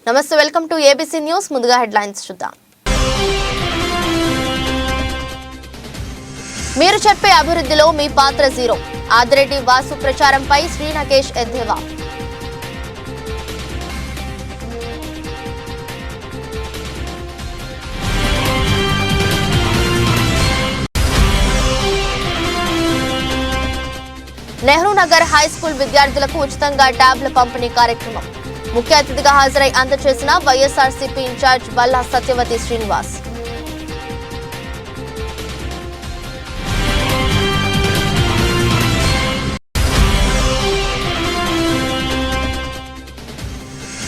నమస్తే, welcome to ABC news. ముందుగా headlines చూద్దాం. మీరు చెప్పే అభివృద్ధిలో మీ పాత్ర జీరో. ఆదిరెడ్డి వాసు ప్రచారంపై శ్రీనకేష్ ఎద్దేవా. నెహ్రూ నగర్ హై స్కూల్ విద్యార్థులకు ఉచితంగా ట్యాబ్ల పంపిణీ కార్యక్రమం. ముఖ్య అతిథిగా హాజరై అందజేసిన వైఎస్ఆర్సీపీ ఇన్ఛార్జ్ బల్లా సత్యవతి శ్రీనివాస్.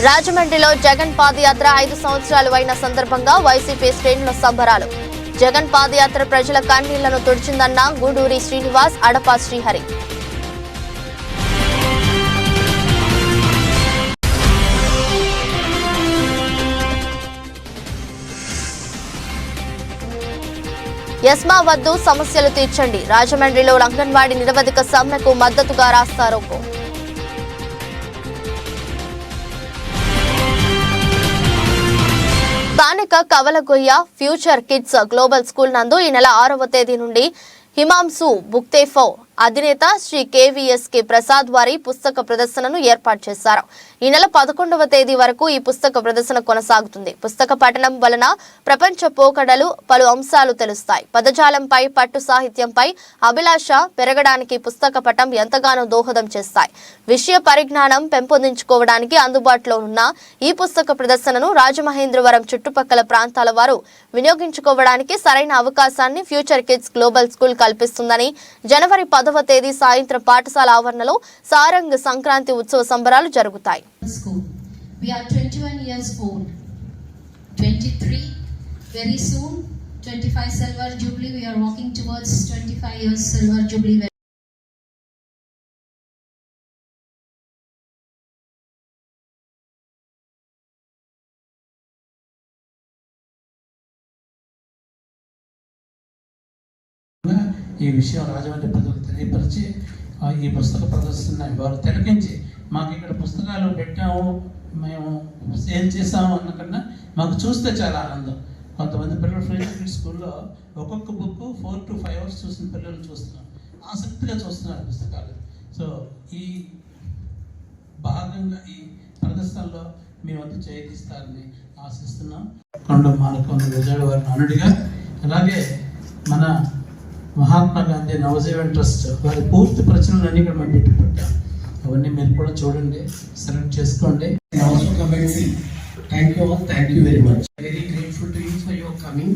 రాజమండ్రిలో జగన్ పాదయాత్ర 5 సంవత్సరాలు అయిన సందర్భంగా వైసీపీ శ్రేణుల సంబరాలు. జగన్ పాదయాత్ర ప్రజల కన్నీళ్లను తుడిచిందన్న గూడూరి శ్రీనివాస్, అడపా శ్రీహరి. ఎస్మా వద్దు, సమస్యలు తీర్చండి. రాజమండ్రిలో అంగన్వాడీ నిరవధిక సమ్మెకు మద్దతుగా రాస్తారోకో. స్థానిక Kavalagoyya future kids global school నందు ఈ నెల 6వ తేదీ నుండి హిమాంశు బుక్తేఫో అధినేత శ్రీ కేవీఎస్కే ప్రసాద్ వారి పుస్తక ప్రదర్శనను ఏర్పాటు చేశారు. ఈ నెల 11వ తేదీ వరకు ఈ పుస్తక ప్రదర్శన కొనసాగుతుంది. పుస్తక పఠనం వలన ప్రపంచ పోకడలు పలు అంశాలు తెలుస్తాయి. పదజాలంపై, పట్టు సాహిత్యంపై అభిలాష పెరగడానికి పుస్తక పఠం ఎంతగానో దోహదం చేస్తాయి. విషయ పరిజ్ఞానం పెంపొందించుకోవడానికి అందుబాటులో ఉన్న ఈ పుస్తక ప్రదర్శనను రాజమహేంద్రవరం చుట్టుపక్కల ప్రాంతాల వారు వినియోగించుకోవడానికి సరైన అవకాశాన్ని ఫ్యూచర్ కిడ్స్ గ్లోబల్ స్కూల్ కల్పిస్తుందని జనవరి 10వ తేదీ సాయంత్రం పాఠశాల ఆవరణలో సారంగ్ సంక్రాంతి ఉత్సవ సంబరాలు జరుగుతాయి. We are 21 years old. 23 very soon, 25 silver jubilee. We are walking towards 25 years silver jubilee. ఈ విషయం రాజమండ్రి ప్రజలకు తెలియపరిచి ఈ పుస్తక ప్రదర్శన వారు తిలకించి మాకు ఇక్కడ పుస్తకాలు పెట్టాము, మేము సేల్ చేసాము అన్నకన్నా మాకు చూస్తే చాలా ఆనందం. కొంతమంది పిల్లలు ఫ్రీ స్కూల్లో ఒక్కొక్క బుక్ 4 to 5 hours చూసిన పిల్లలు చూస్తున్నాం, ఆసక్తిగా చూస్తున్నారు పుస్తకాలు. సో ఈ భాగంగా ఈ ప్రదర్శనలో మేమంతా చేయిస్తారని ఆశిస్తున్నాం. కొండ మానకొండ విజయవాడ అనుడిగా, అలాగే మన మహాత్మా గాంధీ నవజీవన్ ట్రస్ట్ వారి పూర్తి ప్రచురణలన్నీ ఇక్కడ మనం పెట్టి పెట్టాం. అవన్నీ మీరు కూడా చూడండి, సెలెక్ట్ చేసుకోండి. Thank you all. Thank you very much. Very grateful to you for your coming.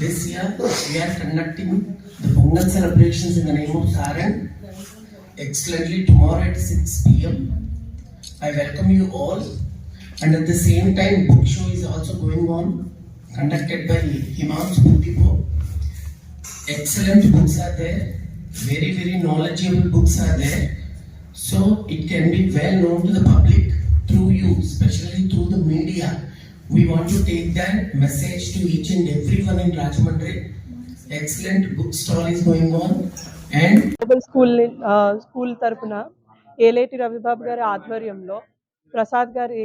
This year we are conducting the Pongal celebrations in the name of Sarang excellently tomorrow at 6 p.m. I welcome you all, and at the same time book show is also going on, conducted by Himanshu Bukteefo. Excellent books are there, very knowledgeable books are there, so it can be well known to the public through you, especially through the media. We want to take that message to each and everyone in Rajahmundry. Excellent book stall is going on, and global school తరపున ఏలేటి రవిబాబు గారి ఆధ్వర్యంలో, ప్రసాద్ గారి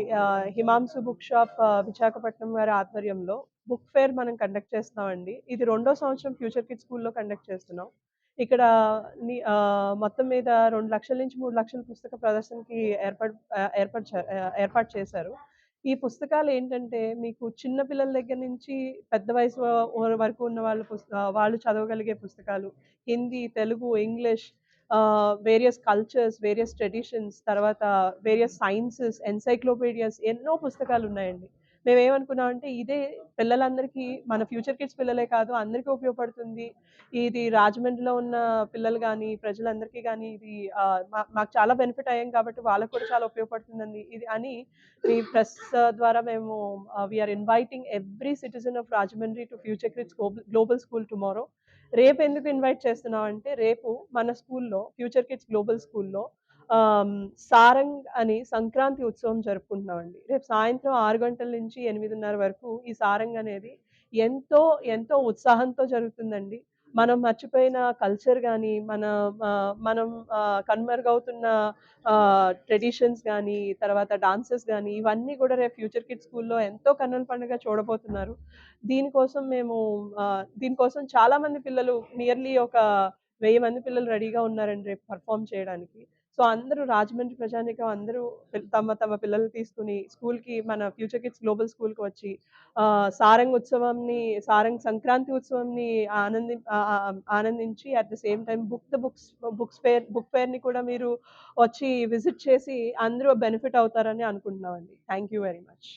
Himanshu book shop Visakhapatnam గారి ఆధ్వర్యంలో book fair మనం conduct చేస్తున్నామండి. ఇది 2వ సంవత్సరం ఫ్యూచర్ కిడ్స్ స్కూల్లో కండక్ట్ చేస్తున్నాం. ఇక్కడ మొత్తం మీద 2 లక్షల నుంచి 3 లక్షల పుస్తక ప్రదర్శనకి ఏర్పాటు చేశారు. ఈ పుస్తకాలు ఏంటంటే మీకు చిన్న పిల్లల దగ్గర నుంచి పెద్ద వయసు వరకు ఉన్న వాళ్ళు చదవగలిగే పుస్తకాలు, Hindi, Telugu, English, various cultures, various traditions, తర్వాత వేరియస్ సైన్సెస్, ఎన్సైక్లోపీడియాస్, ఎన్నో పుస్తకాలు ఉన్నాయండి. మేమేమనుకున్నామంటే ఇదే పిల్లలందరికీ, మన ఫ్యూచర్ కిడ్స్ పిల్లలే కాదు అందరికీ ఉపయోగపడుతుంది. ఇది రాజమండ్రిలో ఉన్న పిల్లలు కానీ ప్రజలందరికీ కానీ ఇది మాకు చాలా బెనిఫిట్ అయ్యాం కాబట్టి వాళ్ళకు కూడా చాలా ఉపయోగపడుతుందండి ఇది అని మీ ప్రెస్ ద్వారా మేము we are inviting every citizen of Rajahmundry to future kids global school tomorrow. రేపు ఎందుకు ఇన్వైట్ చేస్తున్నాం అంటే, రేపు మన స్కూల్లో ఫ్యూచర్ కిడ్స్ గ్లోబల్ స్కూల్లో సారంగ్ అని సంక్రాంతి ఉత్సవం జరుపుకుంటున్నామండి. రేపు సాయంత్రం 6 గంటల నుంచి 8:30 వరకు ఈ సారంగ్ అనేది ఎంతో ఎంతో ఉత్సాహంతో జరుగుతుందండి. మనం మర్చిపోయిన కల్చర్ గానీ, మనం కనుమరుగవుతున్న ట్రెడిషన్స్ గానీ, తర్వాత డాన్సెస్ గానీ, ఇవన్నీ కూడా రేపు ఫ్యూచర్ కిడ్స్ స్కూల్‌లో ఎంతో కన్నుల పండుగ చూడబోతున్నారు. దీనికోసం చాలా మంది పిల్లలు నియర్లీ ఒక 1000 మంది పిల్లలు రెడీగా ఉన్నారండి రేపు పెర్ఫార్మ్ చేయడానికి. సో, అందరూ రాజమండ్రి ప్రజానీకం అందరూ తమ తమ పిల్లల్ని తీసుకొని స్కూల్‌కి మన ఫ్యూచర్ కిడ్స్ గ్లోబల్ స్కూల్‌కి వచ్చి సారంగ్ సంక్రాంతి ఉత్సవంని ఆనందించి at the same time book ఫేర్‌ని కూడా మీరు వచ్చి విజిట్ చేసి అందరూ బెనిఫిట్ అవుతారని అనుకుంటున్నామండి. Thank you very much.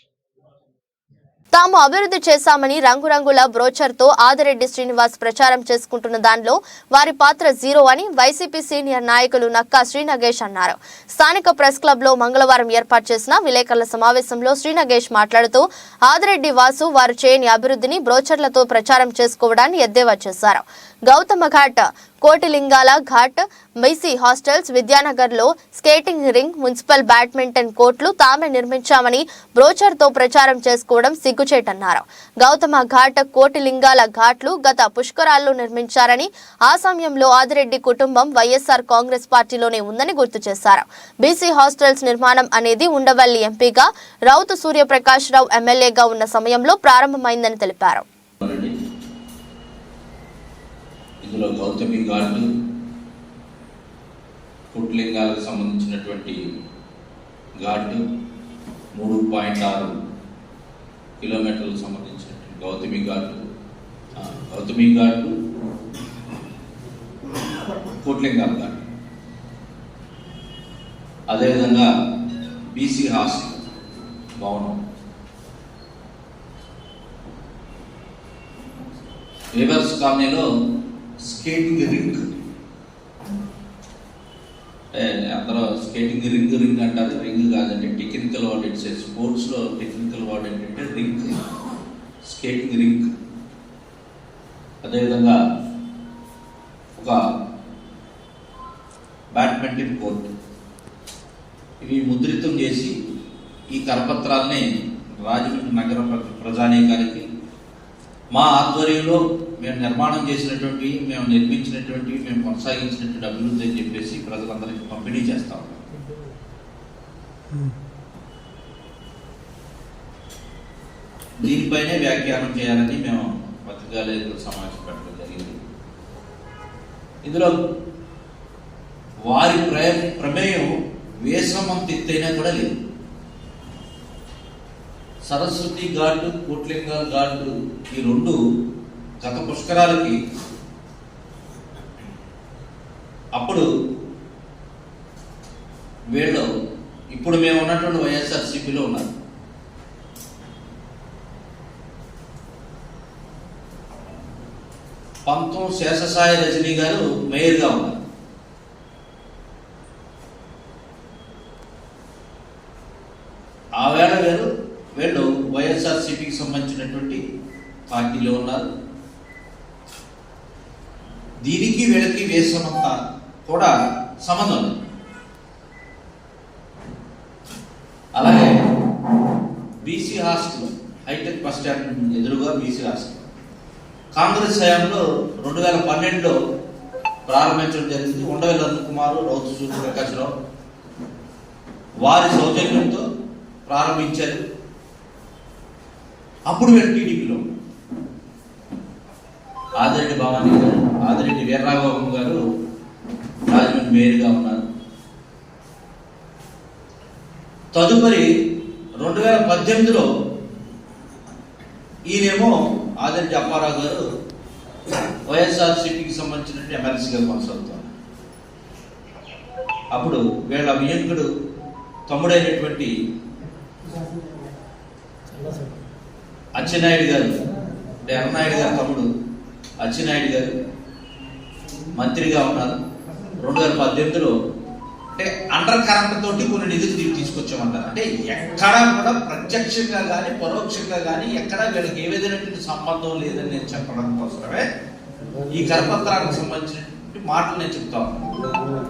తాము అభివృద్ధి చేశామని రంగురంగుల బ్రోచర్తో ఆదిరెడ్డి శ్రీనివాస్ ప్రచారం చేసుకుంటున్న దానిలో వారి పాత్ర జీరో అని వైసీపీ సీనియర్ నాయకులు నక్కా శ్రీనగేష్ అన్నారు. స్థానిక ప్రెస్ క్లబ్ లో మంగళవారం ఏర్పాటు చేసిన విలేకరుల సమావేశంలో శ్రీనగేష్ మాట్లాడుతూ ఆదిరెడ్డి వాసు వారు చేయని అభివృద్ధిని బ్రోచర్లతో ప్రచారం చేసుకోవడాన్ని ఎద్దేవా చేశారు. గౌతమ ఘాట్, కోటిలింగాల ఘాట్, బీసీ హాస్టల్స్, విద్యానగర్ లో స్కేటింగ్ రింగ్, మున్సిపల్ బ్యాడ్మింటన్ కోర్టులు తామే నిర్మించామని బ్రోచర్తో ప్రచారం చేసుకోవడం సిగ్గుచేటన్నారు. గౌతమ ఘాట్, కోటిలింగాల ఘాట్లు గత పుష్కరాల్లో నిర్మించారని, ఆ సమయంలో ఆదిరెడ్డి కుటుంబం వైఎస్ఆర్ కాంగ్రెస్ పార్టీలోనే ఉందని గుర్తు చేశారు. బీసీ హాస్టల్స్ నిర్మాణం అనేది ఉండవల్లి ఎంపీగా రౌతు సూర్యప్రకాష్ రావు ఎమ్మెల్యేగా ఉన్న సమయంలో ప్రారంభమైందని తెలిపారు. ఇందులో గౌతమి ఘాట్, పుట్లింగాలకు సంబంధించినటువంటి ఘాట్ 3.6 కిలోమీటర్లకు సంబంధించినటువంటి గౌతమి ఘాట్, పుట్లింగాల ఘాట్, అదేవిధంగా బీసీ హాస్టల్ భవనం, రివర్స్ కాలనీలో స్కేటింగ్ రింగ్, అందరూ స్కేటింగ్ రింగ్ అంటారు. రింగ్ కాదండి, టెక్నికల్ వర్డ్. ఇట్స్ స్పోర్ట్స్లో టెక్నికల్ వర్డ్ ఏంటంటే రింగ్, స్కేటింగ్ రింగ్. అదేవిధంగా ఒక బ్యాడ్మింటన్ కోర్ట్. ఇవి ముద్రితం చేసి ఈ కరపత్రాలని రాజమండ్రి నగర ప్రజానీకానికి మా ఆధ్వర్యంలో మేము నిర్మాణం చేసినటువంటి, మేము నిర్మించినటువంటి, మేము కొనసాగించినటువంటి అభివృద్ధి అని చెప్పేసి ప్రజలందరికీ పంపిణీ చేస్తాం. దీనిపైనే వ్యాఖ్యానం చేయాలని మేము పత్రికాలేఖల సమావేశం పెట్టడం జరిగింది. ఇందులో వారి ప్రమేయం వేసమంత ఎత్తైనా కూడా లేదు. సరస్వతి ఘాటు, కోట్లింగాల ఘాటు, ఈ రెండు గత పుష్కరాలకి అప్పుడు వీళ్ళు ఇప్పుడు మేము ఉన్నటువంటి వైఎస్ఆర్సీపీలో ఉన్నారు. పంతం శేషసాయి రజనీ గారు మేయర్గా ఉన్నారు. ఆ వేళ వీళ్ళు వైఎస్ఆర్సీపీకి సంబంధించినటువంటి పార్టీలో ఉన్నారు. దీనికి వీళ్ళకి వేసినంత కూడా సంబంధం లేదు. అలాగే BC hostel, hitech bus stand ఎదురుగా బీసీ హాస్టల్ కాంగ్రెస్ హయాంలో 2012లో ప్రారంభించడం జరిగింది. ఉండవల్లి అరుణ్, రౌతు సూర్యప్రకాష్ రావు వారి సౌజన్యంతో ప్రారంభించారు. అప్పుడు వీళ్ళు టీడీపీలో ఆదిరెడ్డి భవానీ గారు, ఆదిరెడ్డి వీరరాఘవం గారు రాజమండ్రి మేయర్గా ఉన్నారు. తదుపరి 2018లో ఈయనేమో ఆదిరెడ్డి అప్పారావు గారు వైఎస్ఆర్సీపీకి సంబంధించినటువంటి ఎమ్మెల్సీగా కొనసాగుతారు. అప్పుడు వీళ్ళ వియంకుడు తమ్ముడైనటువంటి అచ్చెన్నాయుడు గారు, అంటే ఎర్రనాయుడు గారు తమ్ముడు అచ్చెన్నాయుడు గారు మంత్రిగా ఉన్నారు. 2018లో అంటే అండర్ కరెంట్ తోటి కొన్ని నిధులు తీసుకొచ్చామంటారు. అంటే ఎక్కడా కూడా ప్రత్యక్షంగా కానీ పరోక్షంగా కానీ ఎక్కడా వీళ్ళకి ఏ విధమైనటువంటి సంబంధం లేదని నేను చెప్పడం కోసమే ఈ కరపత్రానికి సంబంధించినటువంటి మాటలు నేను చెప్తా ఉన్నాను.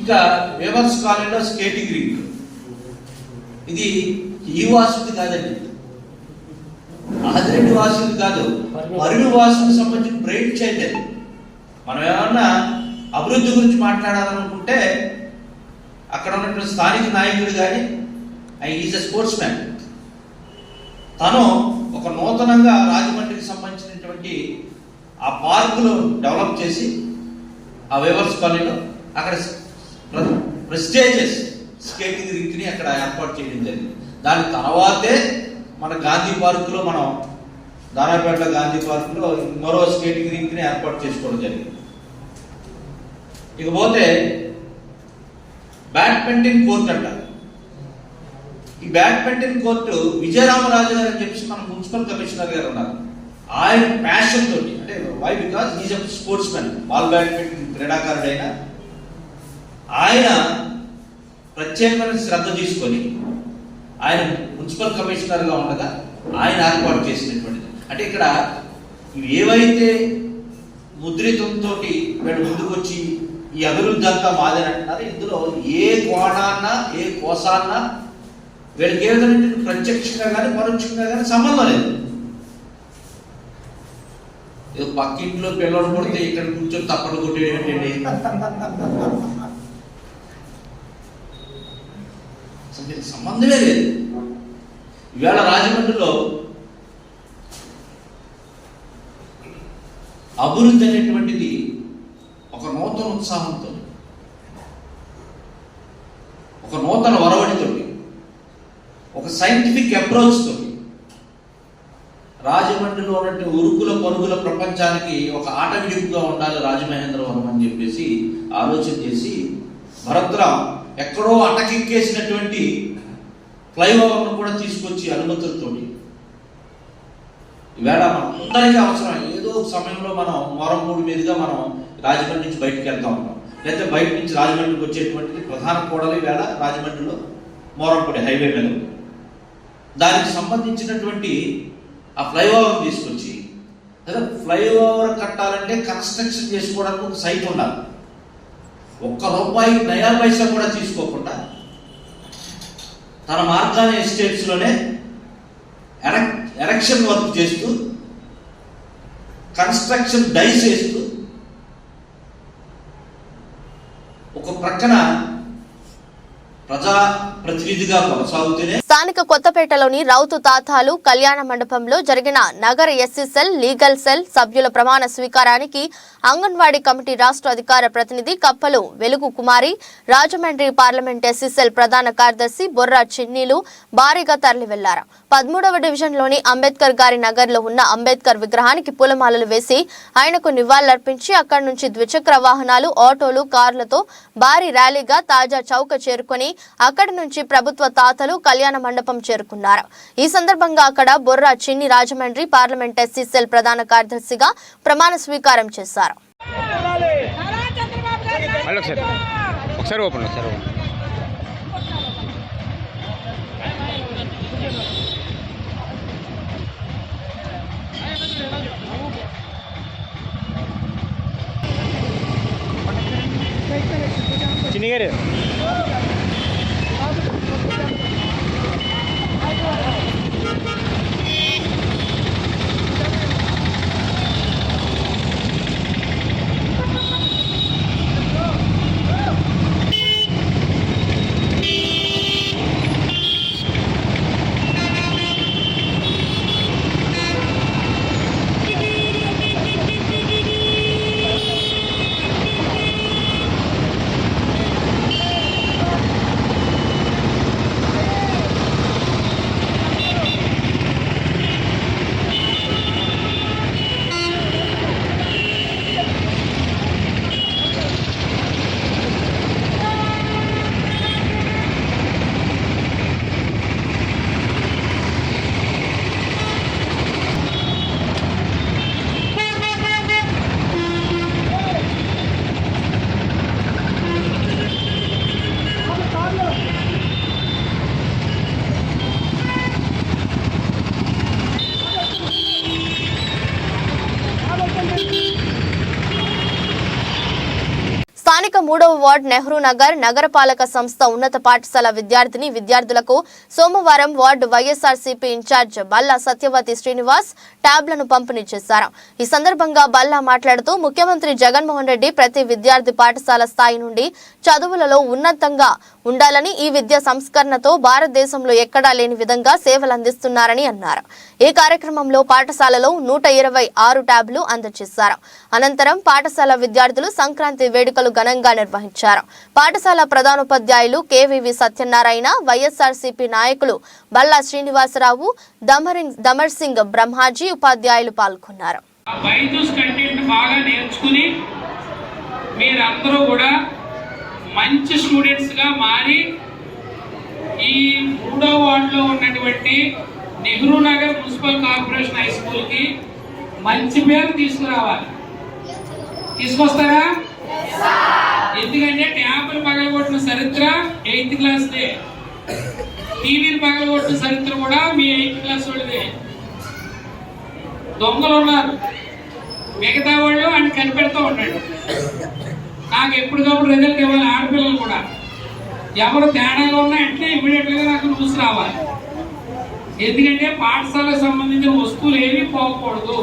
ఇంకా వేవర్స్ కాలనీలో స్కేటింగ్ రింగ్, ఇది ఈ వాసుది కాదండి. ఆదిరెడ్డి వాసులు కాదు, పరివి వాసులకు సంబంధించిన బ్రెయిన్ చైతన్యం. మనం ఏమన్నా అభివృద్ధి గురించి మాట్లాడాలనుకుంటే అక్కడ ఉన్నటువంటి స్థానిక నాయకుడు కానీ ఈజ్ ఎ స్పోర్ట్స్ మ్యాన్. తను ఒక నూతనంగా రాజమండ్రికి సంబంధించినటువంటి ఆ పార్కులు డెవలప్ చేసి ఆ వేవర్స్ కాలనీలో అక్కడ ప్రెస్టేజియస్ స్కేటింగ్ రింక్ని అక్కడ ఏర్పాటు చేయడం జరిగింది. దాని తర్వాతే మన గాంధీ పార్కులో మనం దానాపేట గాంధీ పార్కులో మరో స్కేటింగ్ రింక్ని ఏర్పాటు చేసుకోవడం జరిగింది. ఇకపోతే బ్యాడ్మింటన్ కోర్ట్ అంటారు. ఈ బ్యాడ్మింటన్ కోర్టు విజయరామరాజు గారు అని చెప్పేసి మన మున్సిపల్ కమిషనర్ గారు ఉన్నారు. ఆయన ప్యాషన్ తోటి, అంటే why because is a sportsman, ball badminton క్రీడాకారుడైన ఆయన ప్రత్యేకమైన శ్రద్ధ తీసుకొని ఆయన మున్సిపల్ కమిషనర్గా ఉండగా ఆయన ఏర్పాటు చేసినటువంటిది. అంటే ఇక్కడ ఏవైతే ముద్రితంతో వీళ్ళు ముందుకు వచ్చి ఈ అభివృద్ధి అంతా మాదని అంటున్నారు, ఇందులో ఏ కోణాన్న ఏ కోసాన్న వీళ్ళకి ఏ విధంగా ప్రత్యక్షంగా కానీ పరోక్షంగా కానీ సంబంధం లేదు. ఏదో పక్కింట్లో పిల్లలు కొడితే ఇక్కడ కూర్చొని తప్పలు కొట్టేటండి. అసలు సంబంధమే లేదు. ఈవేళ రాజమండ్రిలో అభివృద్ధి అనేటువంటిది ఒక నూతన ఉత్సాహంతో, ఒక నూతన వరవడితో, ఒక సైంటిఫిక్ అప్రోచ్ తోటి రాజమండ్రిలో ఉన్నటువంటి ఉరుకుల పరుగుల ప్రపంచానికి ఒక ఆట విడుపుగా ఉండాలి రాజమహేంద్రవరం అని చెప్పేసి ఆలోచన చేసి భరత్రాం ఎక్కడో అటకెక్కేసినటువంటి ఫ్లైఓవర్ను కూడా తీసుకొచ్చి అనుమతులతోటి ఈవేళ మనందరికీ అవసరం. ఏదో సమయంలో మనం మోరంపూడి మీదుగా మనం రాజమండ్రి నుంచి బయటకు వెళ్తా ఉంటాం, లేకపోతే బయట నుంచి రాజమండ్రికి వచ్చేటువంటిది ప్రధాన కూడలి వేళ రాజమండ్రిలో మోరంపూడి హైవే మీద. దానికి సంబంధించినటువంటి ఆ ఫ్లైఓవర్ తీసుకొచ్చి, లేదా ఫ్లైఓవర్ కట్టాలంటే కన్స్ట్రక్షన్ చేసుకోవడానికి ఒక సైట్ ఉండాలి. ₹1 నయా పైసా కూడా తీసుకోకుండా తన మార్గాని ఎస్టేట్స్లోనే ఎరెక్షన్ వర్క్ చేస్తూ, కన్స్ట్రక్షన్ డైస్ చేస్తూ, ఒక ప్రక్కన ప్రజా ప్రతినిధిగా కొనసాగుతూనే స్థానిక కొత్తపేటలోని రౌతు తాతాలు కళ్యాణ మండపంలో జరిగిన నగర ఎస్సీ సెల్, లీగల్ సెల్ సభ్యుల ప్రమాణ స్వీకారానికి అంగన్వాడీ కమిటీ రాష్ట్ర అధికార ప్రతినిధి కప్పలు వెలుగు కుమారి, రాజమండ్రి పార్లమెంట్ ఎస్సీ సెల్ ప్రధాన కార్యదర్శి బొర్రా చిన్నీలు భారీగా తరలి వెళ్లారు. 13వ డివిజన్లోని అంబేద్కర్ గారి నగర్లో ఉన్న అంబేద్కర్ విగ్రహానికి పూలమాలలు వేసి ఆయనకు నివాళులర్పించి అక్కడి నుంచి ద్విచక్ర వాహనాలు, ఆటోలు, కార్లతో భారీ ర్యాలీగా తాజా చౌక చేరుకొని అక్కడి నుంచి ప్రభుత్వ తాతలు కళ్యాణ మండపం చేరుకున్నారు. ఈ సందర్భంగా అక్కడ బొర్రా చిన్ని రాజమండ్రి పార్లమెంట్ ఎస్సీ సెల్ ప్రధాన కార్యదర్శిగా ప్రమాణ స్వీకారం చేశారు. చిన్నగారు 3వ వార్డ్ నెహ్రూ నగర్ నగరపాలక సంస్థ ఉన్నత పాఠశాల విద్యార్థులకు సోమవారం వార్డు వైఎస్ఆర్సీపీ ఇన్ఛార్జ్ బల్లా సత్యవతి శ్రీనివాస్ ట్యాబ్లను పంపిణీ చేశారు. ఈ సందర్భంగా బల్లా మాట్లాడుతూ ముఖ్యమంత్రి జగన్మోహన్ రెడ్డి ప్రతి విద్యార్థి పాఠశాల స్థాయి నుండి చదువులలో ఉన్నతంగా ఉండాలని, ఈ విద్యా సంస్కరణతో భారతదేశంలో ఎక్కడా లేని విధంగా సేవలు అందిస్తున్నారని అన్నారు. ఈ కార్యక్రమంలో పాఠశాలలో 126 ట్యాబ్లు అందజేశారు. అనంతరం పాఠశాల విద్యార్థులు సంక్రాంతి వేడుకలు ఘనంగా నిర్వహించారు. పాఠశాల ప్రధానోపాధ్యాయులు కేవీవి సత్యనారాయణ, వైఎస్ఆర్సీపీ నాయకులు బల్లా శ్రీనివాసరావు, దమర్ సింగ్ బ్రహ్మాజీ ఉపాధ్యాయులు పాల్గొన్నారు. మంచి స్టూడెంట్స్ గా మారి ఈ 3వ వార్డులో ఉన్నటువంటి Nehru Nagar municipal corporation high school కి మంచి పేరు తీసుకురావాలి. తీసుకొస్తారా? ఎందుకంటే ట్యాబ్లు పగలగొట్టిన చరిత్ర 8th క్లాస్దే, టీవీలు పగలగొట్టిన చరిత్ర కూడా మీ 8th క్లాస్ వాళ్ళదే. దొంగలు ఉన్నారు, మిగతా వాళ్ళు అని కనిపెడుతూ ఉన్నాడు. నాకు ఎప్పటికప్పుడు రిజల్ట్ ఇవ్వాలి. ఆడపిల్లలు కూడా ఎవరు తేడాగా ఉన్నా అంటే ఇమీడియట్గా నాకు న్యూస్ రావాలి. ఎందుకంటే పాఠశాలకు సంబంధించిన వస్తువులు ఏమీ పోకూడదు.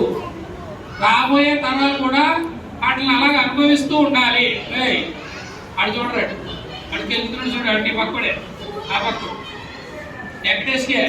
రాబోయే తరాలు కూడా వాటిని అలాగే అనుభవిస్తూ ఉండాలి. అటు చూడరు, అటుకి వెళ్తున్నాడు చూడ, అటు పక్కడే ఆ పక్క వెంకటేష్కే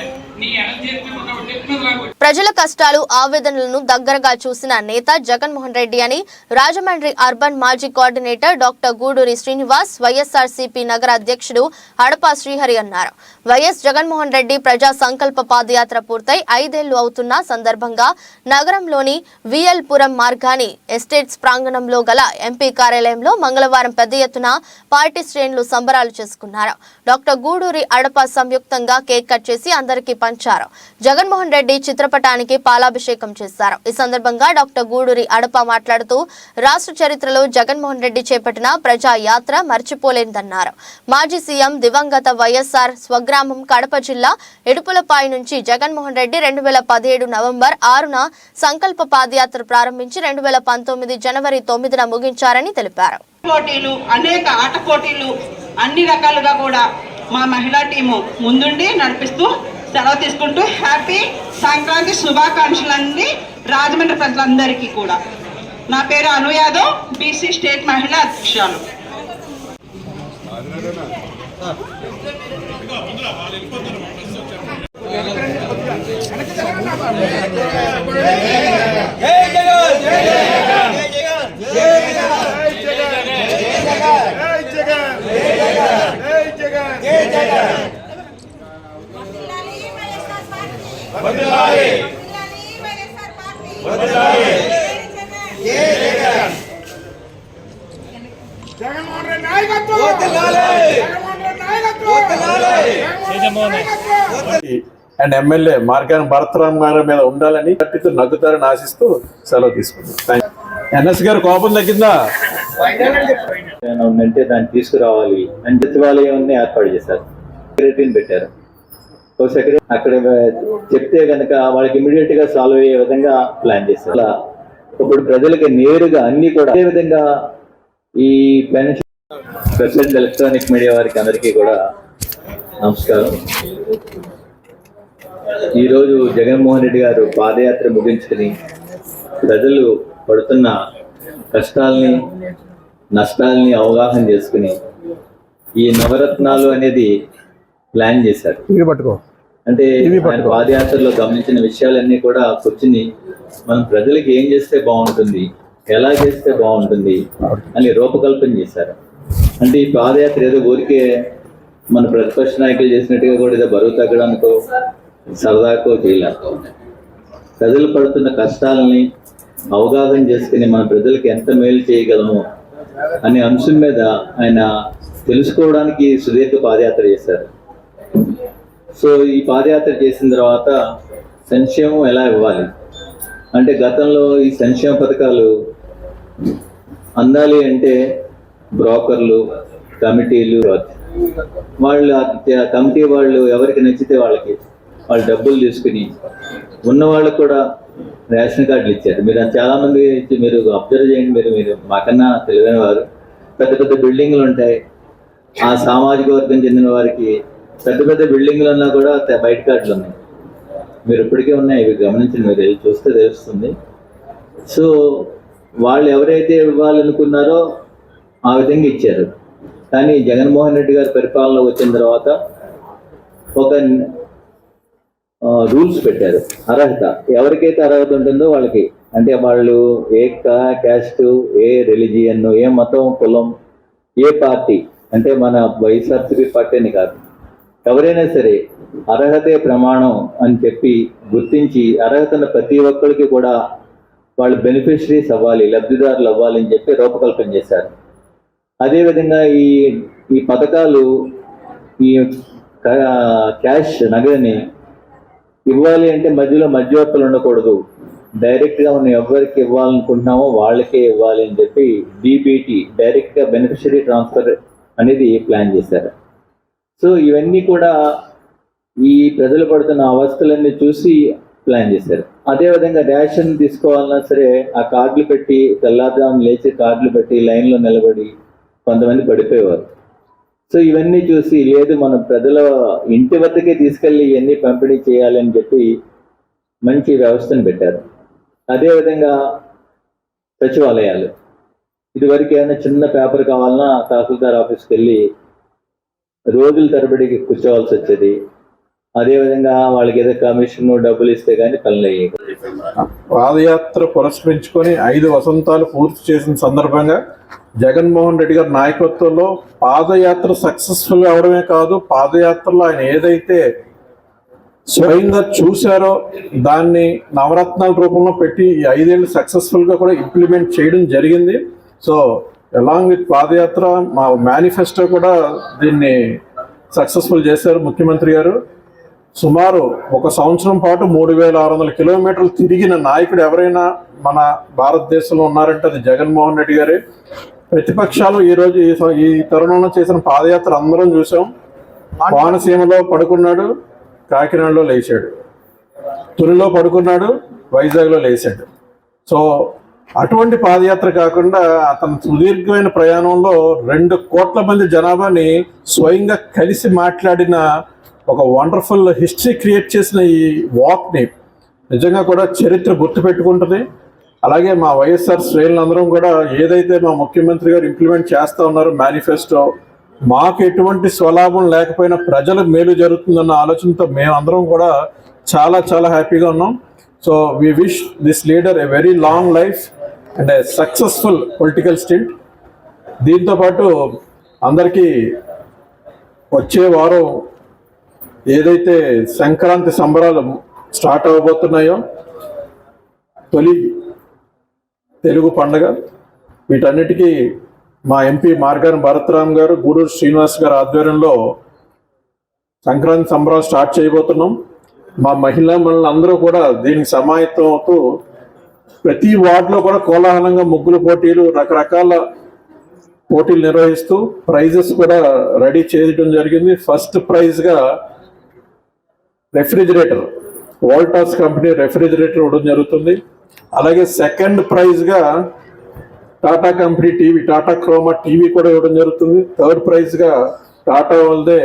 ప్రజల కష్టాలు ఆవేదనలను దగ్గరగా చూసిన నేత జగన్మోహన్ రెడ్డి అని రాజమండ్రి అర్బన్ మాజీ కోఆర్డినేటర్ డాక్టర్ గూడూరి శ్రీనివాస్, వైఎస్ఆర్సీపీ నగర అధ్యక్షుడు అడపా శ్రీహరి అన్నారు. వైఎస్ జగన్మోహన్ రెడ్డి ప్రజా సంకల్ప పాదయాత్ర పూర్తయి 5 ఏళ్లు అవుతున్న సందర్భంగా నగరంలోని విఎల్ పురం మార్గాని ఎస్టేట్స్ ప్రాంగణంలో గల ఎంపీ కార్యాలయంలో మంగళవారం పెద్ద ఎత్తున పార్టీ శ్రేణులు సంబరాలు చేసుకున్నారు. డాక్టర్ గూడూరి అడపా సంయుక్తంగా కేక్ కట్ చేసి అందరికీ పంచారు. జగన్మోహన్ రెడ్డి చిత్రపటానికి పాలాభిషేకం చేశారు. ఈ సందర్భంగా డాక్టర్ గూడూరి అడప మాట్లాడుతూ రాష్ట్ర చరిత్రలో జగన్మోహన్ రెడ్డి చేపట్టిన ప్రజా యాత్ర మర్చిపోలేనిదన్నారు. మాజీ సీఎం దివంగత వైఎస్ఆర్ స్వగ్రామం కడప జిల్లా ఇడుపులపాయ నుంచి జగన్మోహన్ రెడ్డి 2017 నవంబర్ 6న సంకల్ప పాదయాత్ర ప్రారంభించి 2019 జనవరి 9న ముగించారని తెలిపారు. పోటీలు, అనేక ఆట పోటీలు, అన్ని రకాలుగా కూడా మా మహిళా టీము ముందుండి నడిపిస్తూ సెలవు తీసుకుంటూ హ్యాపీ సంక్రాంతి శుభాకాంక్షలన్నీ రాజమండ్రి ప్రజలందరికీ కూడా. నా పేరు అను యాదవ్, బీసీ స్టేట్ మహిళా అధ్యక్షురాలు. అండ్ ఎమ్మెల్యే మార్గాన్ భరతరామ్ గారి మీద ఉండాలని నగ్గుతారని ఆశిస్తూ సెలవు తీసుకుంటాం. ఎన్ఎస్ గారు కోపం తగ్గిందా ఉందంటే దాన్ని తీసుకురావాలి అని సచివాలయాన్ని ఏర్పాటు చేశారు. సెక్రటరీని పెట్టారు. సెక్రటరీ అక్కడ చెప్తే కనుక వాళ్ళకి ఇమీడియట్ గా సాల్వ్ అయ్యే విధంగా ప్లాన్ చేశారు. అలా ఇప్పుడు ప్రజలకి నేరుగా అన్ని కూడా అదే విధంగా ఈ పెన్షన్ ప్రెసిడెంట్ ఎలక్ట్రానిక్ మీడియా వారికి అందరికీ కూడా నమస్కారం. ఈరోజు జగన్మోహన్ రెడ్డి గారు పాదయాత్ర ముగించుకుని ప్రజలు పడుతున్న కష్టాలని నష్టాలని అవగాహన చేసుకుని ఈ నవరత్నాలు అనేది ప్లాన్ చేశారు. అంటే పాదయాత్రలో గమనించిన విషయాలన్నీ కూడా కూర్చుని మనం ప్రజలకు ఏం చేస్తే బాగుంటుంది, ఎలా చేస్తే బాగుంటుంది అని రూపకల్పన చేశారు. అంటే ఈ పాదయాత్ర ఏదో ఊరికే మన ప్రతిపక్ష నాయకులు చేసినట్టుగా కూడా ఏదో బరువు తగ్గడానికో సరదాకో చేయలేక ప్రజలు పడుతున్న కష్టాలని అవగాహన చేసుకుని మన ప్రజలకి ఎంత మేలు చేయగలము అనే అంశం మీద ఆయన తెలుసుకోవడానికి సుదీర్ఘ పాదయాత్ర చేశారు. సో ఈ పాదయాత్ర చేసిన తర్వాత సంక్షేమం ఎలా ఇవ్వాలి అంటే గతంలో ఈ సంక్షేమ పథకాలు అందాలి అంటే బ్రోకర్లు, కమిటీలు, వాళ్ళు కమిటీ వాళ్ళు ఎవరికి నచ్చితే వాళ్ళకి వాళ్ళు డబ్బులు తీసుకుని ఉన్న వాళ్ళకు కూడా రేషన్ కార్డులు ఇచ్చారు. మీరు చాలా మంది మీరు అబ్జర్వ్ చేయండి, మీరు మాకన్నా తెలివైన వారు. పెద్ద పెద్ద బిల్డింగ్లు ఉంటాయి. ఆ సామాజిక వర్గం చెందిన వారికి పెద్ద పెద్ద బిల్డింగ్లు ఉన్నా కూడా బయట కార్డులు ఉన్నాయి. మీరు ఇప్పటికే ఉన్నాయి, ఇవి గమనించండి, మీరు చూస్తే తెలుస్తుంది. సో వాళ్ళు ఎవరైతే ఇవ్వాలనుకున్నారో ఆ విధంగా ఇచ్చారు. కానీ జగన్మోహన్ రెడ్డి గారి పరిపాలన వచ్చిన తర్వాత ఒక రూల్స్ పెట్టారు. అర్హత, ఎవరికైతే అర్హత ఉంటుందో వాళ్ళకి, అంటే వాళ్ళు ఏ క్యాస్ట్, ఏ రిలీజియన్, ఏ మతం, కులం, ఏ పార్టీ, అంటే మన వైఎస్ఆర్సీపీ పార్టీ అని కాదు, ఎవరైనా సరే అర్హతే ప్రమాణం అని చెప్పి గుర్తించి అర్హతను ప్రతి ఒక్కరికి కూడా వాళ్ళు బెనిఫిషరీస్ అవ్వాలి, లబ్ధిదారులు అవ్వాలి అని చెప్పి రూపకల్పన చేశారు. అదేవిధంగా ఈ పథకాలు, ఈ క్యాష్ నగదుని ఇవ్వాలి అంటే మధ్యలో మధ్యవర్తులు ఉండకూడదు, డైరెక్ట్గా మనం ఎవరికి ఇవ్వాలనుకుంటున్నామో వాళ్ళకే ఇవ్వాలి అని చెప్పి డీబీటీ, డైరెక్ట్గా బెనిఫిషరీ ట్రాన్స్ఫర్ అనేది ప్లాన్ చేశారు. సో ఇవన్నీ కూడా ఈ ప్రజలు పడుతున్న అవస్థలన్నీ చూసి ప్లాన్ చేశారు. అదేవిధంగా రేషన్ తీసుకోవాలన్నా సరే ఆ కార్డులు పెట్టి తెల్లారుజామున లేచి కార్డులు పెట్టి లైన్లో నిలబడి కొంతమంది పడిపోయేవారు. సో ఇవన్నీ చూసి లేదు మనం ప్రజల ఇంటి వద్దకే తీసుకెళ్ళి ఇవన్నీ పంపిణీ చేయాలని చెప్పి మంచి వ్యవస్థను పెట్టారు. అదేవిధంగా సచివాలయాలు, ఇదివరకు ఏమైనా చిన్న పేపర్ కావాలన్నా తహసీల్దార్ ఆఫీస్కి వెళ్ళి రోజుల తరబడి కూర్చోవాల్సి వచ్చేది. అదేవిధంగా వాళ్ళకి ఏదో కమిషన్ డబ్బులు ఇస్తే కానీ పనులు అయ్యేవి. పాదయాత్ర పురస్కరించుకొని 5 వసంతాలు పూర్తి చేసిన సందర్భంగా జగన్మోహన్ రెడ్డి గారి నాయకత్వంలో పాదయాత్ర సక్సెస్ఫుల్ అవడమే కాదు, పాదయాత్రలో ఆయన ఏదైతే స్వయంగా చూశారో దాన్ని నవరత్నాల రూపంలో పెట్టి ఈ 5 ఏళ్ళు సక్సెస్ఫుల్గా కూడా ఇంప్లిమెంట్ చేయడం జరిగింది. సో అలాంగ్ విత్ పాదయాత్ర మా మేనిఫెస్టో కూడా దీన్ని సక్సెస్ఫుల్ చేశారు ముఖ్యమంత్రి గారు. సుమారు 1 సంవత్సరం పాటు 3600 కిలోమీటర్లు తిరిగిన నాయకుడు ఎవరైనా మన భారతదేశంలో ఉన్నారంటే అది జగన్మోహన్ రెడ్డి గారే. ప్రతిపక్షాలు ఈరోజు ఈ తరుణంలో చేసిన పాదయాత్ర అందరం చూసాం. కోనసీమలో పడుకున్నాడు, కాకినాడలో లేచాడు, తునిలో పడుకున్నాడు, వైజాగ్లో లేచాడు. సో అటువంటి పాదయాత్ర కాకుండా అతను సుదీర్ఘమైన ప్రయాణంలో 2 కోట్ల మంది జనాభాని స్వయంగా కలిసి మాట్లాడిన ఒక వండర్ఫుల్ హిస్టరీ క్రియేట్ చేసిన ఈ వాక్ని నిజంగా కూడా చరిత్ర గుర్తుపెట్టుకుంటుంది. అలాగే మా వైఎస్ఆర్ శ్రేణులందరం కూడా ఏదైతే మా ముఖ్యమంత్రి గారు ఇంప్లిమెంట్ చేస్తూ ఉన్నారో మేనిఫెస్టో, మాకు ఎటువంటి స్వలాభం లేకపోయినా ప్రజలకు మేలు జరుగుతుందన్న ఆలోచనతో మేమందరం కూడా చాలా చాలా హ్యాపీగా ఉన్నాం. So we wish this leader a very long life and a successful political stint. దీంతోపాటు అందరికీ వచ్చే వారం ఏదైతే సంక్రాంతి సంబరాలు స్టార్ట్ అవ్వబోతున్నాయో, తొలి తెలుగు పండుగ, వీటన్నిటికీ మా ఎంపీ మార్గాని భరత్రామ్ గారు, గూడూరు శ్రీనివాస్ గారు ఆధ్వర్యంలో సంక్రాంతి సంబరాలు స్టార్ట్ చేయబోతున్నాం. మా మహిళా మండలందరూ కూడా దీనికి సమాయత్తం అవుతూ ప్రతి వార్డులో కూడా కోలాహలంగా ముగ్గుల పోటీలు, రకరకాల పోటీలు నిర్వహిస్తూ ప్రైజెస్ కూడా రెడీ చేయడం జరిగింది. ఫస్ట్ ప్రైజ్గా రెఫ్రిజిరేటర్, వోల్టాస్ కంపెనీ రెఫ్రిజిరేటర్ ఇవ్వడం జరుగుతుంది. అలాగే సెకండ్ ప్రైజ్గా Tata company TV, Tata Croma TV కూడా ఇవ్వడం జరుగుతుంది. థర్డ్ ప్రైజ్గా టాటా వాళ్ళదే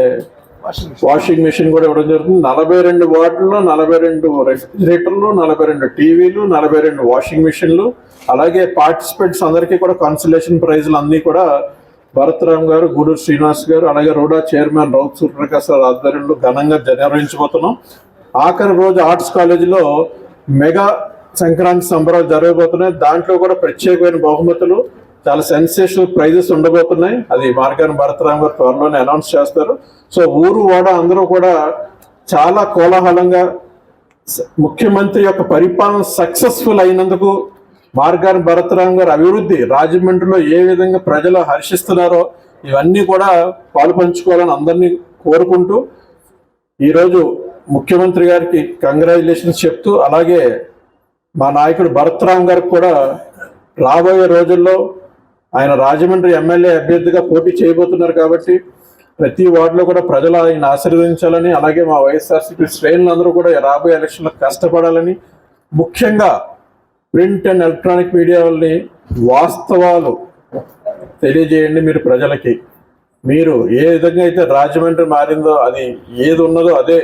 వాషింగ్ మెషిన్ కూడా ఇవ్వడం జరుగుతుంది. 42 వార్డుల్లో 42 రెఫ్రిజిరేటర్లు, 42 టీవీలు, 42 వాషింగ్ మెషిన్లు, అలాగే పార్టిసిపెంట్స్ అందరికీ కూడా కన్సలేషన్ ప్రైజ్లు అన్నీ కూడా భరత్రామ్ గారు, గూడూరు శ్రీనివాస్ గారు, అలాగే రూడా చైర్మన్ రౌత్ సూర్యప్రకాశ్ గారు ఆధ్వర్యంలో ఘనంగా నిర్వహించబోతున్నాం. ఆఖరి రోజు ఆర్ట్స్ కాలేజీలో మెగా సంక్రాంతి సంబరాలు జరగబోతున్నాయి. దాంట్లో కూడా ప్రత్యేకమైన బహుమతులు, చాలా సెన్సేషనల్ ప్రైజెస్ ఉండబోతున్నాయి. అది మార్గాని భరత్రామ్ గారు త్వరలోనే అనౌన్స్ చేస్తారు. సో ఊరు వాడ అందరూ కూడా చాలా కోలాహలంగా ముఖ్యమంత్రి యొక్క పరిపాలన సక్సెస్ఫుల్ అయినందుకు, మార్గాని భరత్రామ్ గారి అభివృద్ధి రాజమండ్రిలో ఏ విధంగా ప్రజలు హర్షిస్తున్నారో ఇవన్నీ కూడా పాలుపంచుకోవాలని అందరినీ కోరుకుంటూ ఈరోజు ముఖ్యమంత్రి గారికి కంగ్రాచులేషన్స్ చెప్తూ, అలాగే మా నాయకుడు భరత్రామ్ గారికి కూడా రాబోయే రోజుల్లో ఆయన రాజమండ్రి ఎమ్మెల్యే అభ్యర్థిగా పోటీ చేయబోతున్నారు కాబట్టి ప్రతి వార్డులో కూడా ప్రజలు ఆయన ఆశీర్వదించాలని, అలాగే మా వైఎస్ఆర్సీపీ శ్రేణులందరూ కూడా రాబోయే ఎలక్షన్లో కష్టపడాలని, ముఖ్యంగా ప్రింట్ అండ్ ఎలక్ట్రానిక్ మీడియా వాళ్ళని వాస్తవాలు తెలియజేయండి మీరు ప్రజలకి. మీరు ఏ విధంగా అయితే రాజమండ్రి మారిందో, అది ఏది ఉన్నదో అదే.